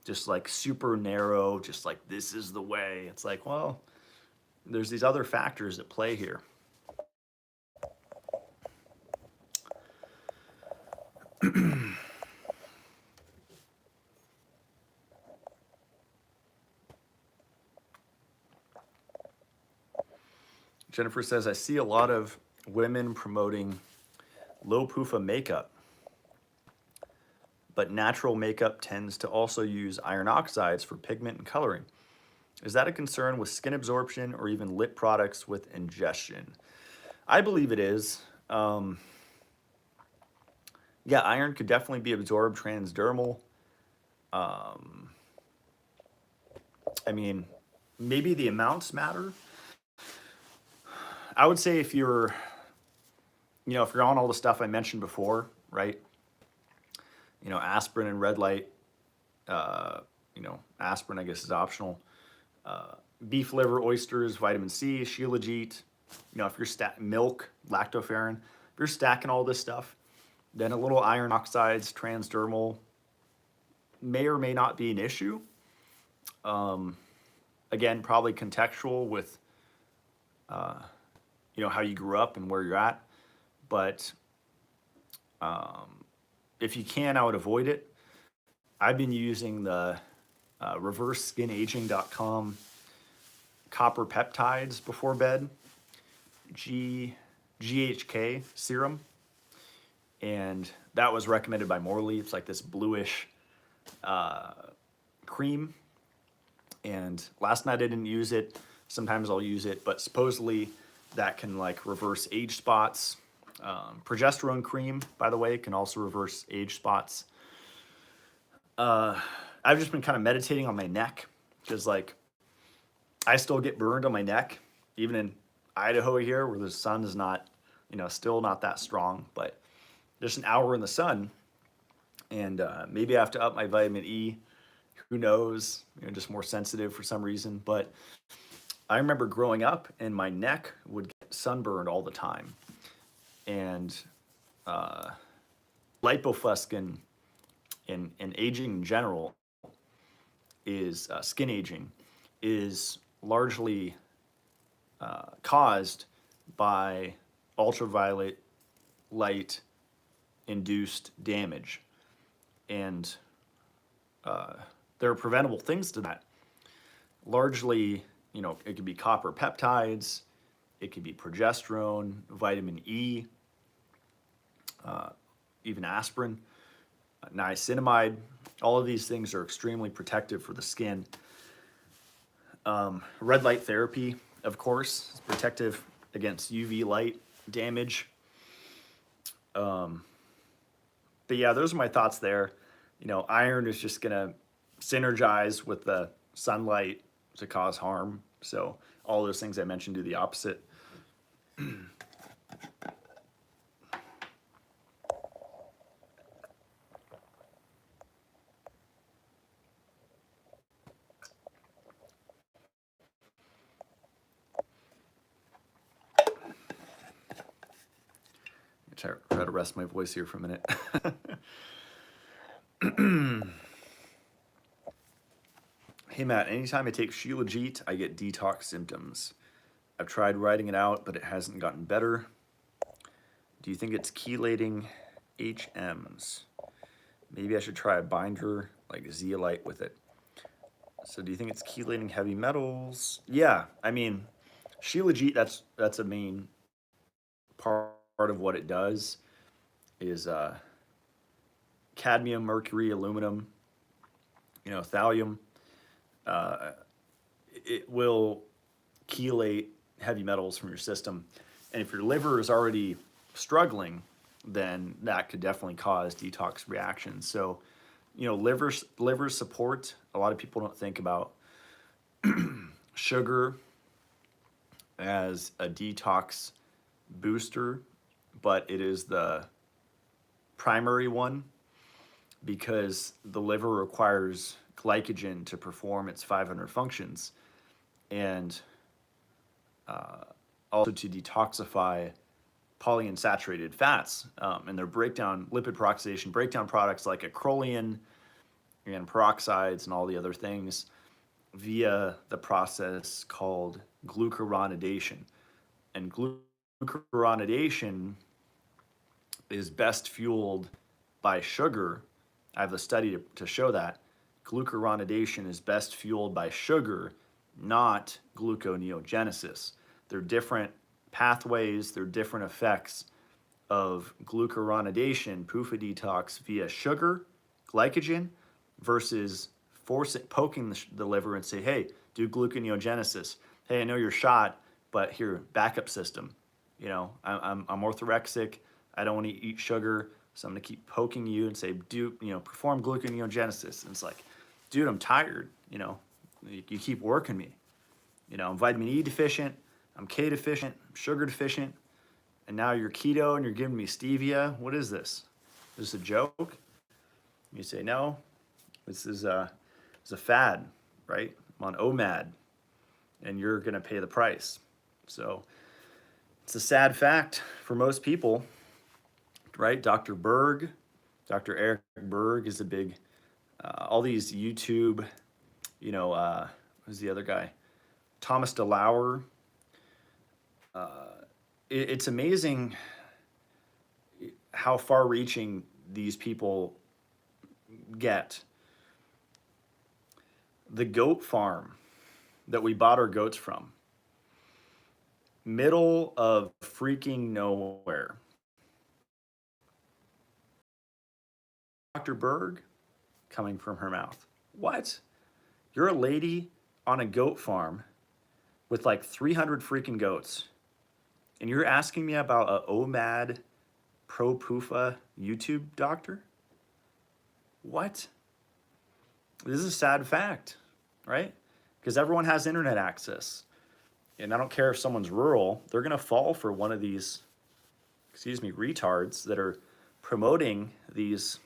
just like super narrow, just like this is the way. It's like, well, there's these other factors at play here. Jennifer says, I see a lot of women promoting low PUFA makeup, but natural makeup tends to also use iron oxides for pigment and coloring. Is that a concern with skin absorption or even lip products with ingestion? I believe it is. Yeah, iron could definitely be absorbed transdermal. I mean, maybe the amounts matter. I would say if you're, you know, if you're on all the stuff I mentioned before, right? You know, aspirin and red light, you know, aspirin, I guess, is optional. Beef liver, oysters, vitamin C, Shilajit, you know, if you're milk, lactoferrin, if you're stacking all this stuff, then a little iron oxides, transdermal may or may not be an issue. Again, probably contextual with, you know, how you grew up and where you're at. But if you can, I would avoid it. I've been using the reverseskinaging.com copper peptides before bed, GHK serum. and that was recommended by Morley. It's like this bluish cream, and last night I didn't use it. Sometimes I'll use it, but supposedly that can like reverse age spots. Progesterone cream, by the way, can also reverse age spots. I've just been kind of meditating on my neck, because like I still get burned on my neck, even in Idaho here, where the sun is not, still not that strong, but just an hour in the sun, and maybe I have to up my vitamin E. Who knows? Just more sensitive for some reason. But I remember growing up, and my neck would get sunburned all the time, and lipofuscin and aging in general is skin aging is largely caused by ultraviolet light induced damage, and there are preventable things to that. Largely, it could be copper peptides, it could be progesterone, vitamin E, even aspirin, niacinamide. All of these things are extremely protective for the skin. Red light therapy, of course, is protective against UV light damage. But yeah, those are my thoughts there. Iron is just going to synergize with the sunlight to cause harm. So all those things I mentioned do the opposite. Try to rest my voice here for a minute. Hey Matt, anytime I take Shilajit, I get detox symptoms. I've tried writing it out, but it hasn't gotten better. Do you think it's chelating HMs? Maybe I should try a binder like zeolite with it. So do you think it's chelating heavy metals? Yeah, I mean, Shilajit, that's a main part of what it does is cadmium, mercury, aluminum, thallium. It will chelate heavy metals from your system. And if your liver is already struggling, then that could definitely cause detox reactions. So, liver support, a lot of people don't think about sugar as a detox booster, but it is the primary one, because the liver requires glycogen to perform its 500 functions, and also to detoxify polyunsaturated fats, and their lipid peroxidation breakdown products like acrolein and peroxides and all the other things via the process called glucuronidation. And glucuronidation is best fueled by sugar. I have a study to show that. Glucuronidation is best fueled by sugar, not gluconeogenesis. They're different pathways, they're different effects of glucuronidation, PUFA detox via sugar, glycogen, versus poking the liver and say, hey, do gluconeogenesis. Hey, I know you're shot, but here, backup system. I'm orthorexic. I don't want to eat sugar, so I'm going to keep poking you and say, perform gluconeogenesis. And it's like, dude, I'm tired. You keep working me. I'm vitamin E deficient, I'm K deficient, I'm sugar deficient, and now you're keto and you're giving me stevia. What is this? Is this a joke? You say, no, this is a fad, right? I'm on OMAD, and you're going to pay the price. So it's a sad fact for most people, right? Dr. Eric Berg is a big, all these YouTube, who's the other guy? Thomas DeLauer. It's amazing how far-reaching these people get. The goat farm that we bought our goats from, middle of freaking nowhere. Dr. Berg coming from her mouth. What? You're a lady on a goat farm with like 300 freaking goats, and you're asking me about a OMAD pro PUFA YouTube doctor? What? This is a sad fact, right? Because everyone has internet access. And I don't care if someone's rural, they're gonna fall for one of these, retards that are promoting these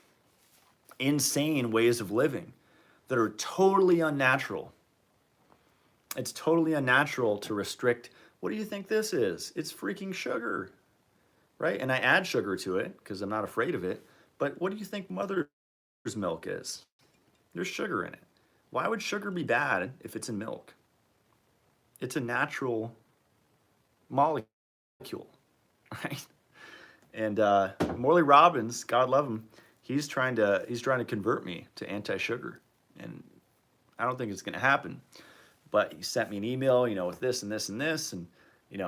insane ways of living that are totally unnatural. It's totally unnatural to restrict, what do you think this is? It's freaking sugar, right? And I add sugar to it because I'm not afraid of it. But what do you think mother's milk is? There's sugar in it. Why would sugar be bad if it's in milk? It's a natural molecule, right? And Morley Robbins, God love him, he's trying to convert me to anti-sugar, and I don't think it's going to happen. But he sent me an email, with this and this and this, and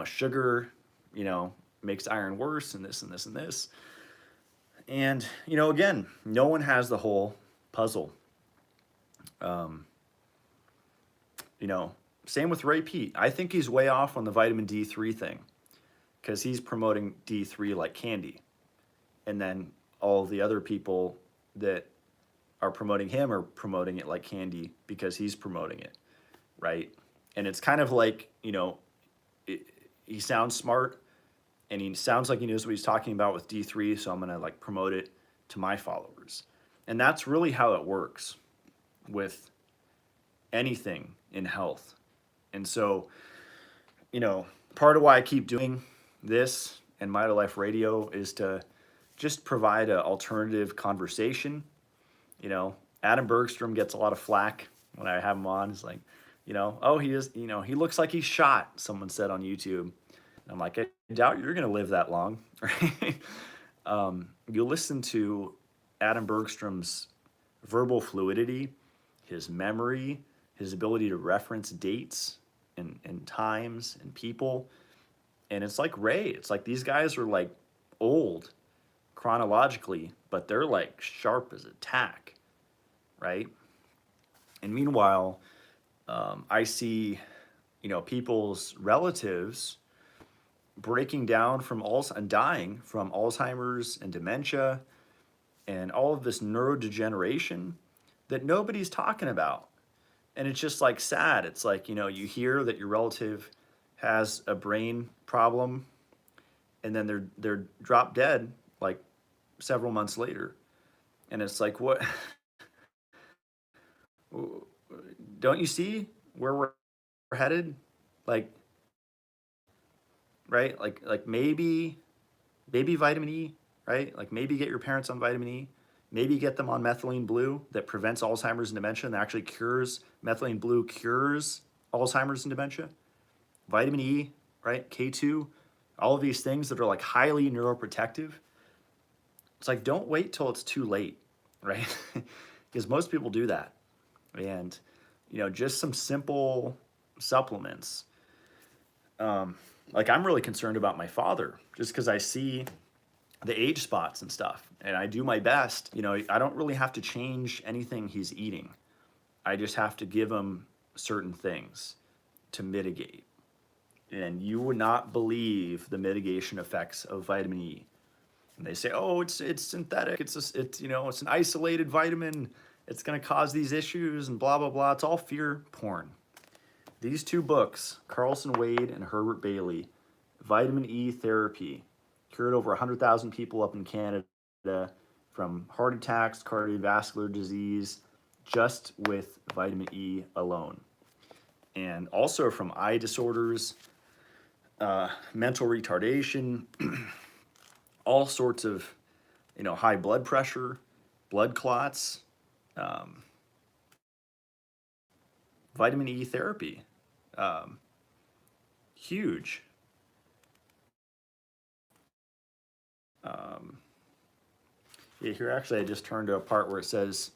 sugar, makes iron worse, and this and this and this. And again, no one has the whole puzzle. Same with Ray Pete. I think he's way off on the vitamin D3 thing, because he's promoting D3 like candy. And then all the other people that are promoting him are promoting it like candy because he's promoting it, right? And it's kind of like, he sounds smart and he sounds like he knows what he's talking about with D3, so I'm gonna like promote it to my followers. And that's really how it works with anything in health. And so, part of why I keep doing this and Mitolife Radio is to just provide an alternative conversation. Adam Bergstrom gets a lot of flack when I have him on. It's like, oh, he is, he looks like he's shot, someone said on YouTube. And I'm like, I doubt you're going to live that long, right? You listen to Adam Bergstrom's verbal fluidity, his memory, his ability to reference dates and times and people. And it's like Ray. It's like these guys are like old chronologically, but they're like sharp as a tack, right? And meanwhile, I see, people's relatives breaking down from and dying from Alzheimer's and dementia and all of this neurodegeneration that nobody's talking about. And it's just like sad. It's like, you hear that your relative has a brain problem and then they're drop dead like several months later. And it's like, what? Don't you see where we're headed? Like, right? Like maybe vitamin E, right? Like maybe get your parents on vitamin E. Maybe get them on methylene blue that prevents Alzheimer's and dementia and actually cures, methylene blue cures Alzheimer's and dementia. Vitamin E, right? K2, all of these things that are like highly neuroprotective. It's like, don't wait till it's too late, right? Because most people do that. And, just some simple supplements. Like I'm really concerned about my father just because I see the age spots and stuff, and I do my best. I don't really have to change anything he's eating. I just have to give him certain things to mitigate. And you would not believe the mitigation effects of vitamin E. And they say, oh, it's synthetic. It's an isolated vitamin. It's going to cause these issues and blah, blah, blah. It's all fear porn. These two books, Carlson Wade and Herbert Bailey, Vitamin E Therapy, cured over 100,000 people up in Canada from heart attacks, cardiovascular disease, just with vitamin E alone. And also from eye disorders, mental retardation, all sorts of, high blood pressure, blood clots, vitamin E therapy, huge. Yeah, here actually I just turned to a part where it says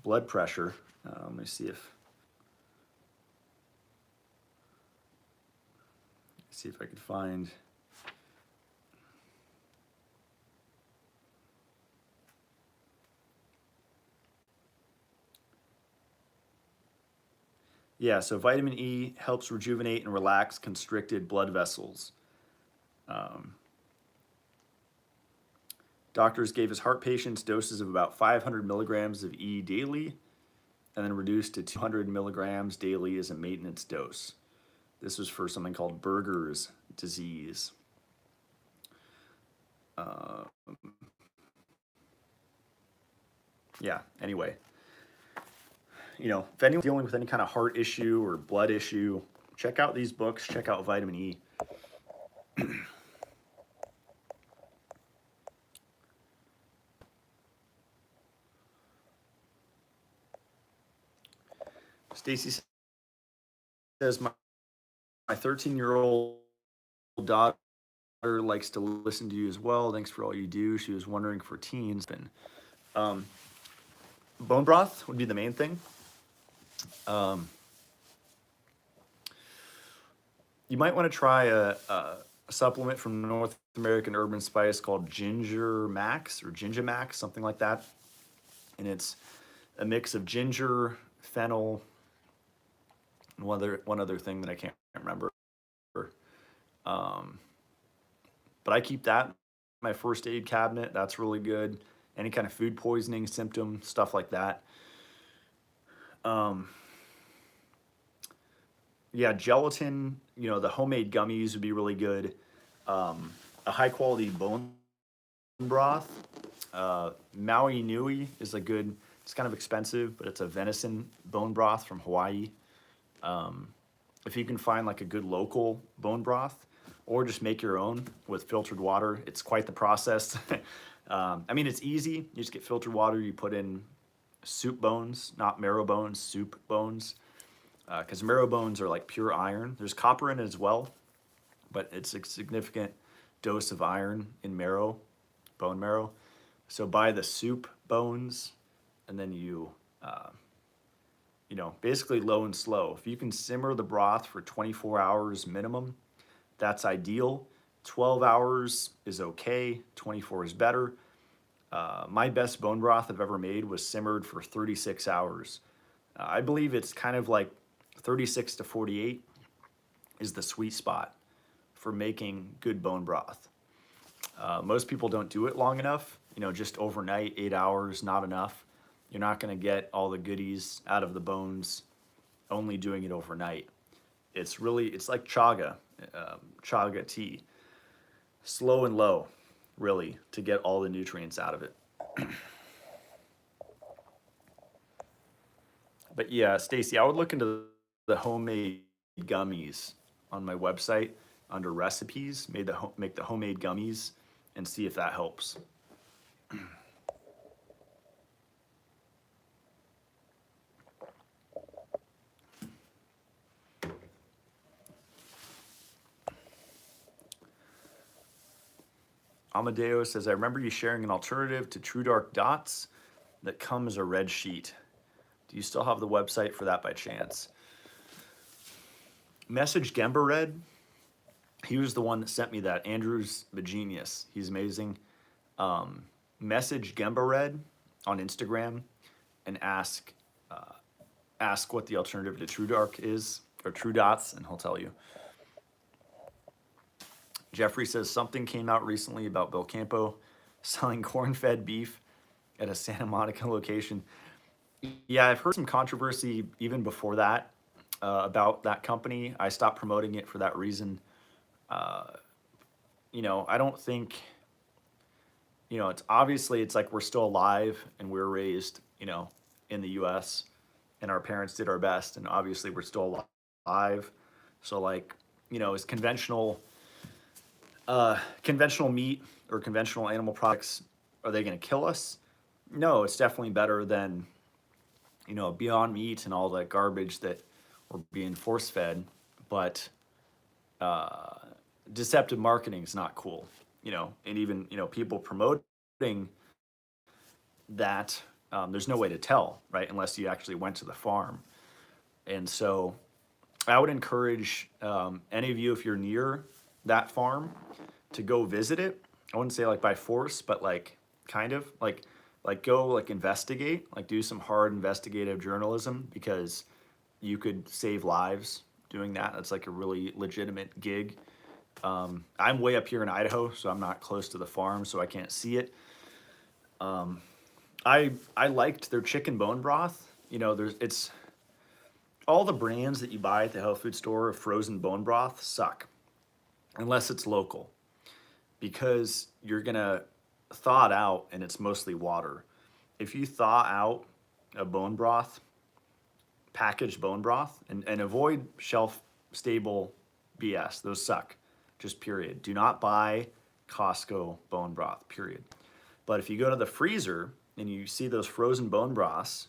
blood pressure. Let me see if I could find. Yeah, so vitamin E helps rejuvenate and relax constricted blood vessels. Doctors gave his heart patients doses of about 500 milligrams of E daily, and then reduced to 200 milligrams daily as a maintenance dose. This was for something called Berger's disease. Yeah, anyway. If anyone's dealing with any kind of heart issue or blood issue, check out these books, check out vitamin E. Stacy says, my 13-year-old daughter likes to listen to you as well. Thanks for all you do. She was wondering for teens. Bone broth would be the main thing. You might want to try a supplement from North American Urban Spice called Ginger Max or Gingimax, something like that. And it's a mix of ginger, fennel, and one other thing that I can't remember. But I keep that in my first aid cabinet. That's really good. Any kind of food poisoning symptom, stuff like that. Yeah, gelatin, the homemade gummies would be really good. A high quality bone broth. Maui Nui is it's kind of expensive, but it's a venison bone broth from Hawaii. If you can find like a good local bone broth, or just make your own with filtered water, it's quite the process. It's easy. You just get filtered water, you put in soup bones, not marrow bones, soup bones. Because marrow bones are like pure iron. There's copper in it as well, but it's a significant dose of iron in bone marrow. So buy the soup bones, and then you basically low and slow. If you can simmer the broth for 24 hours minimum, that's ideal. 12 hours is okay, 24 is better. My best bone broth I've ever made was simmered for 36 hours. I believe it's kind of like 36 to 48 is the sweet spot for making good bone broth. Most people don't do it long enough, just overnight, 8 hours, not enough. You're not gonna get all the goodies out of the bones only doing it overnight. It's like chaga tea. Slow and low, really, to get all the nutrients out of it. But yeah, Stacy, I would look into the homemade gummies on my website under recipes. Make the homemade gummies and see if that helps. Amadeo says, I remember you sharing an alternative to True Dark Dots that comes as a red sheet. Do you still have the website for that by chance? Message Gemba Red, he was the one that sent me that. Andrew's the genius. He's amazing. Message Gemba Red on Instagram and ask what the alternative to True Dark is, or True Dots, and he'll tell you. Jeffrey says something came out recently about Belcampo selling corn-fed beef at a Santa Monica location. Yeah, I've heard some controversy even before that about that company. I stopped promoting it for that reason. I don't think, it's like we're still alive and we're raised, in the US and our parents did our best, and obviously we're still alive. So is conventional meat or conventional animal products, are they going to kill us? No, it's definitely better than, Beyond Meat and all that garbage that we're being force-fed. But deceptive marketing is not cool, and even, people promoting that, there's no way to tell, right, unless you actually went to the farm. And so I would encourage any of you, if you're near that farm, to go visit it. I wouldn't say by force, but kind of go investigate, do some hard investigative journalism, because you could save lives doing that. That's like a really legitimate gig. I'm way up here in Idaho, so I'm not close to the farm, so I can't see it. I liked their chicken bone broth. You know, it's all the brands that you buy at the health food store of frozen bone broth suck, unless it's local, because you're gonna thaw it out and it's mostly water. If you thaw out a bone broth, packaged bone broth, and avoid shelf stable BS, those suck, just period. Do not buy Costco bone broth, period. But if you go to the freezer and you see those frozen bone broths,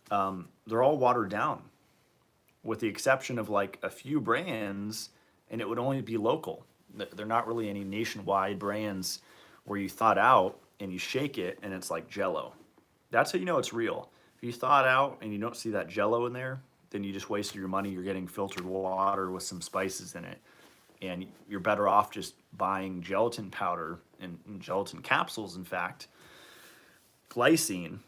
they're all watered down, with the exception of like a few brands, and it would only be local. They're not really any nationwide brands where you thaw it out and you shake it and it's like Jello. That's how you know it's real. If you thaw it out and you don't see that Jello in there, then you just wasted your money. You're getting filtered water with some spices in it. And you're better off just buying gelatin powder and gelatin capsules, in fact, glycine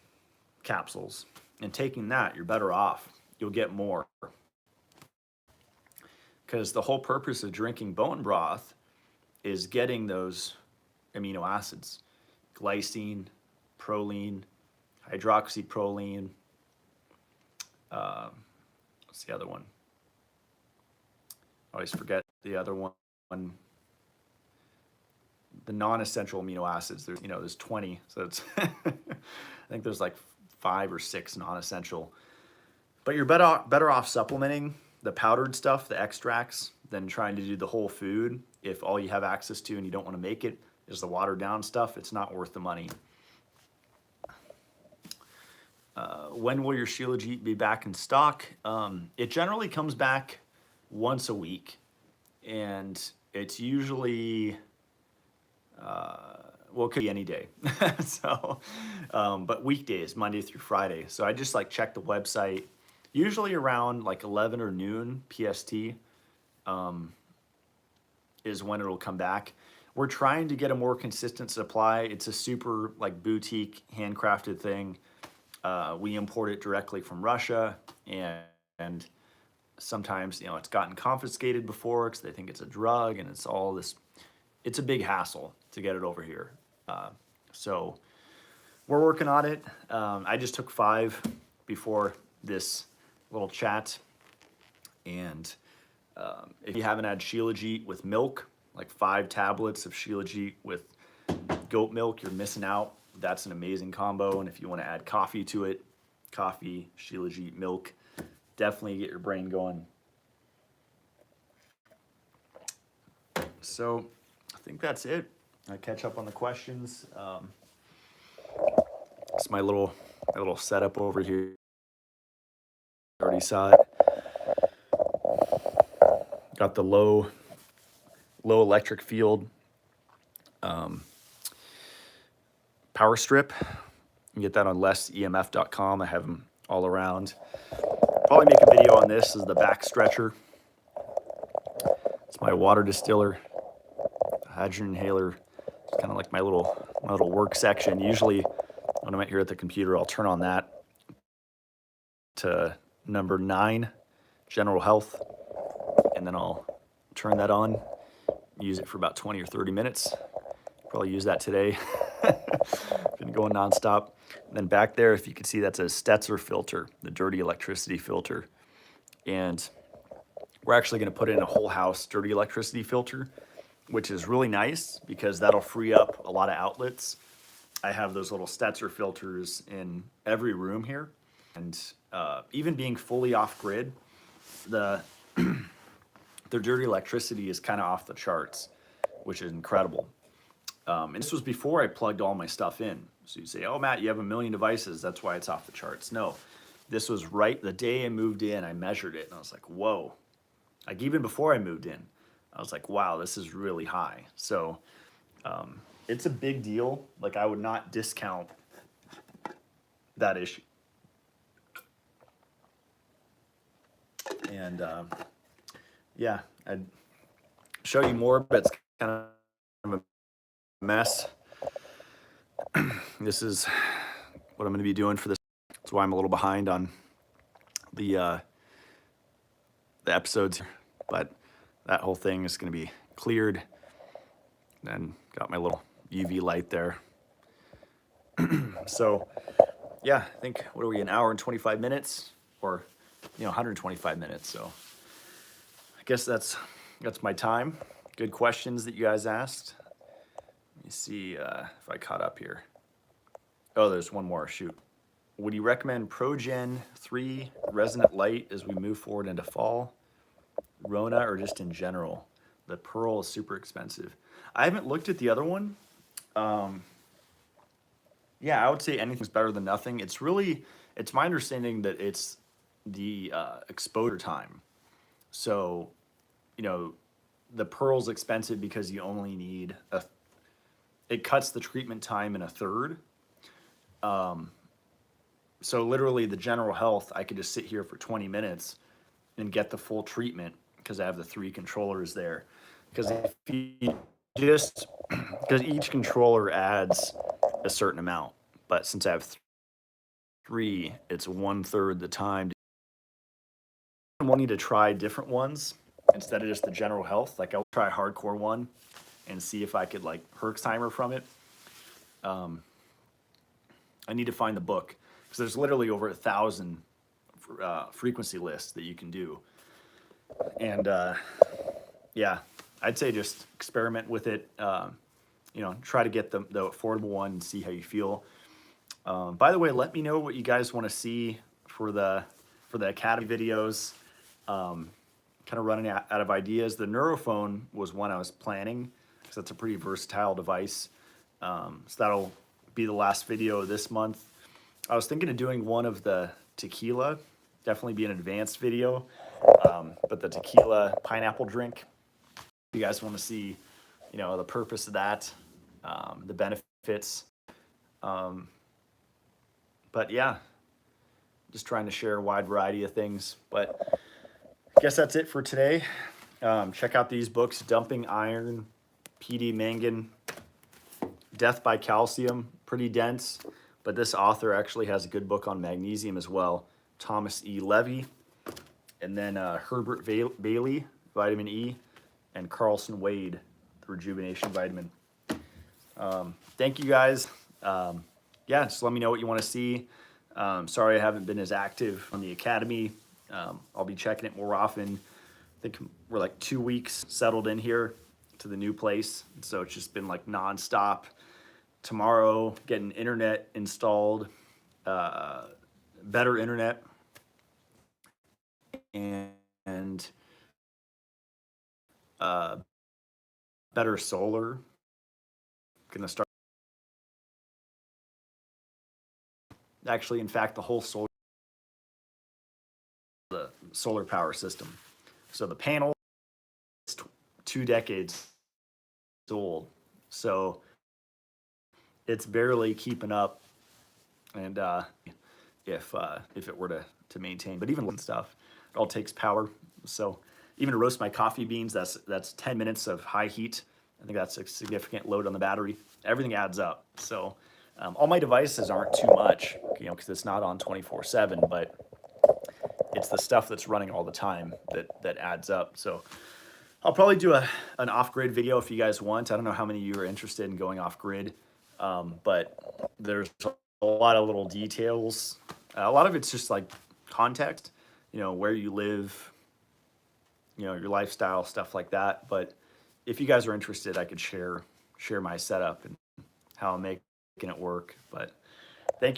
capsules, and taking that, you're better off. You'll get more. Because the whole purpose of drinking bone broth is getting those amino acids: glycine, proline, hydroxyproline. What's the other one? I always forget the other one. The non-essential amino acids. There's 20, so it's I think there's like 5 or 6 non-essential. But you're better off supplementing the powdered stuff, the extracts, than trying to do the whole food. If all you have access to and you don't want to make it is the watered down stuff, it's not worth the money. When will your Shilajit be back in stock? It generally comes back once a week, and it's usually, well, it could be any day. So, but weekdays, Monday through Friday. So I just like check the website, usually around like 11 or noon PST, is when it'll come back. We're trying to get a more consistent supply. It's a super like boutique handcrafted thing. We import it directly from Russia, and sometimes, it's gotten confiscated before because they think it's a drug, and it's all this. It's a big hassle to get it over here. So we're working on it. I just took 5 before this little chat, and if you haven't had Shilajit with milk, like 5 tablets of Shilajit with goat milk, you're missing out. That's an amazing combo. And if you want to add coffee to it, coffee, Shilajit, milk, definitely get your brain going. So I think that's it. I catch up on the questions. It's my little setup over here. Already saw it. Got the low electric field power strip. You can get that on lessemf.com. I have them all around. Probably make a video on this. This is the back stretcher. It's my water distiller, hydrogen inhaler. It's kind of like my little work section. Usually when I'm out here at the computer, I'll turn on that to number 9, general health, and then I'll turn that on, use it for about 20 or 30 minutes. Probably use that today. Been going nonstop. And then back there, if you can see, that's a Stetzer filter, the dirty electricity filter. And we're actually going to put in a whole house dirty electricity filter, which is really nice because that'll free up a lot of outlets. I have those little Stetzer filters in every room here. And even being fully off grid, their dirty electricity is kind of off the charts, which is incredible. And this was before I plugged all my stuff in. So you say, oh, Matt, you have 1 million devices. That's why it's off the charts. No, this was right the day I moved in. I measured it and I was like, whoa. Like even before I moved in, I was like, wow, this is really high. So it's a big deal. Like I would not discount that issue. And yeah, I'd show you more, but it's kind of a mess. This is what I'm going to be doing for this. That's why I'm a little behind on the the episodes, but that whole thing is going to be cleared. And got my little UV light there. So yeah, I think, what are we, an hour and 25 minutes, or 125 minutes. So I guess that's my time. Good questions that you guys asked. Let me see if I caught up here. Oh, there's one more. Shoot. Would you recommend ProGen 3 Resonant Light as we move forward into fall, Rona, or just in general? The Pearl is super expensive. I haven't looked at the other one. Yeah, I would say anything's better than nothing. It's my understanding that it's the exposure time. So, the Pearl's expensive because you only need it cuts the treatment time in a third. So literally the General Health, I could just sit here for 20 minutes and get the full treatment because I have the 3 controllers there. Because because each controller adds a certain amount, but since I have 3, it's 1/3 the time. I'm wanting to try different ones instead of just the General Health. Like, I'll try a hardcore one and see if I could like Herxheimer from it. I need to find the book because there's literally over 1,000 frequency lists that you can do. And yeah, I'd say just experiment with it. Try to get the affordable one and see how you feel. By the way, let me know what you guys want to see for the Academy videos. Kind of running out of ideas. The Neurophone was one I was planning because that's a pretty versatile device. So that'll be the last video of this month. I was thinking of doing one of the tequila, definitely be an advanced video, but the tequila pineapple drink. If you guys want to see, the purpose of that, the benefits. But yeah, just trying to share a wide variety of things. But I guess that's it for today. Check out these books: Dumping Iron, PD Mangan, Death by Calcium, pretty dense, but this author actually has a good book on magnesium as well, Thomas E. Levy, and then Herbert Bailey, Vitamin E, and Carlson Wade, the Rejuvenation Vitamin. Thank you guys. Yeah, just let me know what you want to see. Sorry I haven't been as active on the Academy. I'll be checking it more often. I think we're like 2 weeks settled in here to the new place, so it's just been like nonstop. Tomorrow, getting internet installed, better internet, and better solar. Gonna start. Actually, in fact, the whole solar power system. So the panel is 2 decades old. So it's barely keeping up, and if it were to maintain, but even stuff, it all takes power. So even to roast my coffee beans, that's 10 minutes of high heat. I think that's a significant load on the battery. Everything adds up. So all my devices aren't too much, because it's not on 24/7, but it's the stuff that's running all the time that adds up. So I'll probably do an off-grid video if you guys want. I don't know how many of you are interested in going off-grid. But there's a lot of little details. A lot of it's just like context, where you live, your lifestyle, stuff like that. But if you guys are interested, I could share my setup and how I'm making it work. But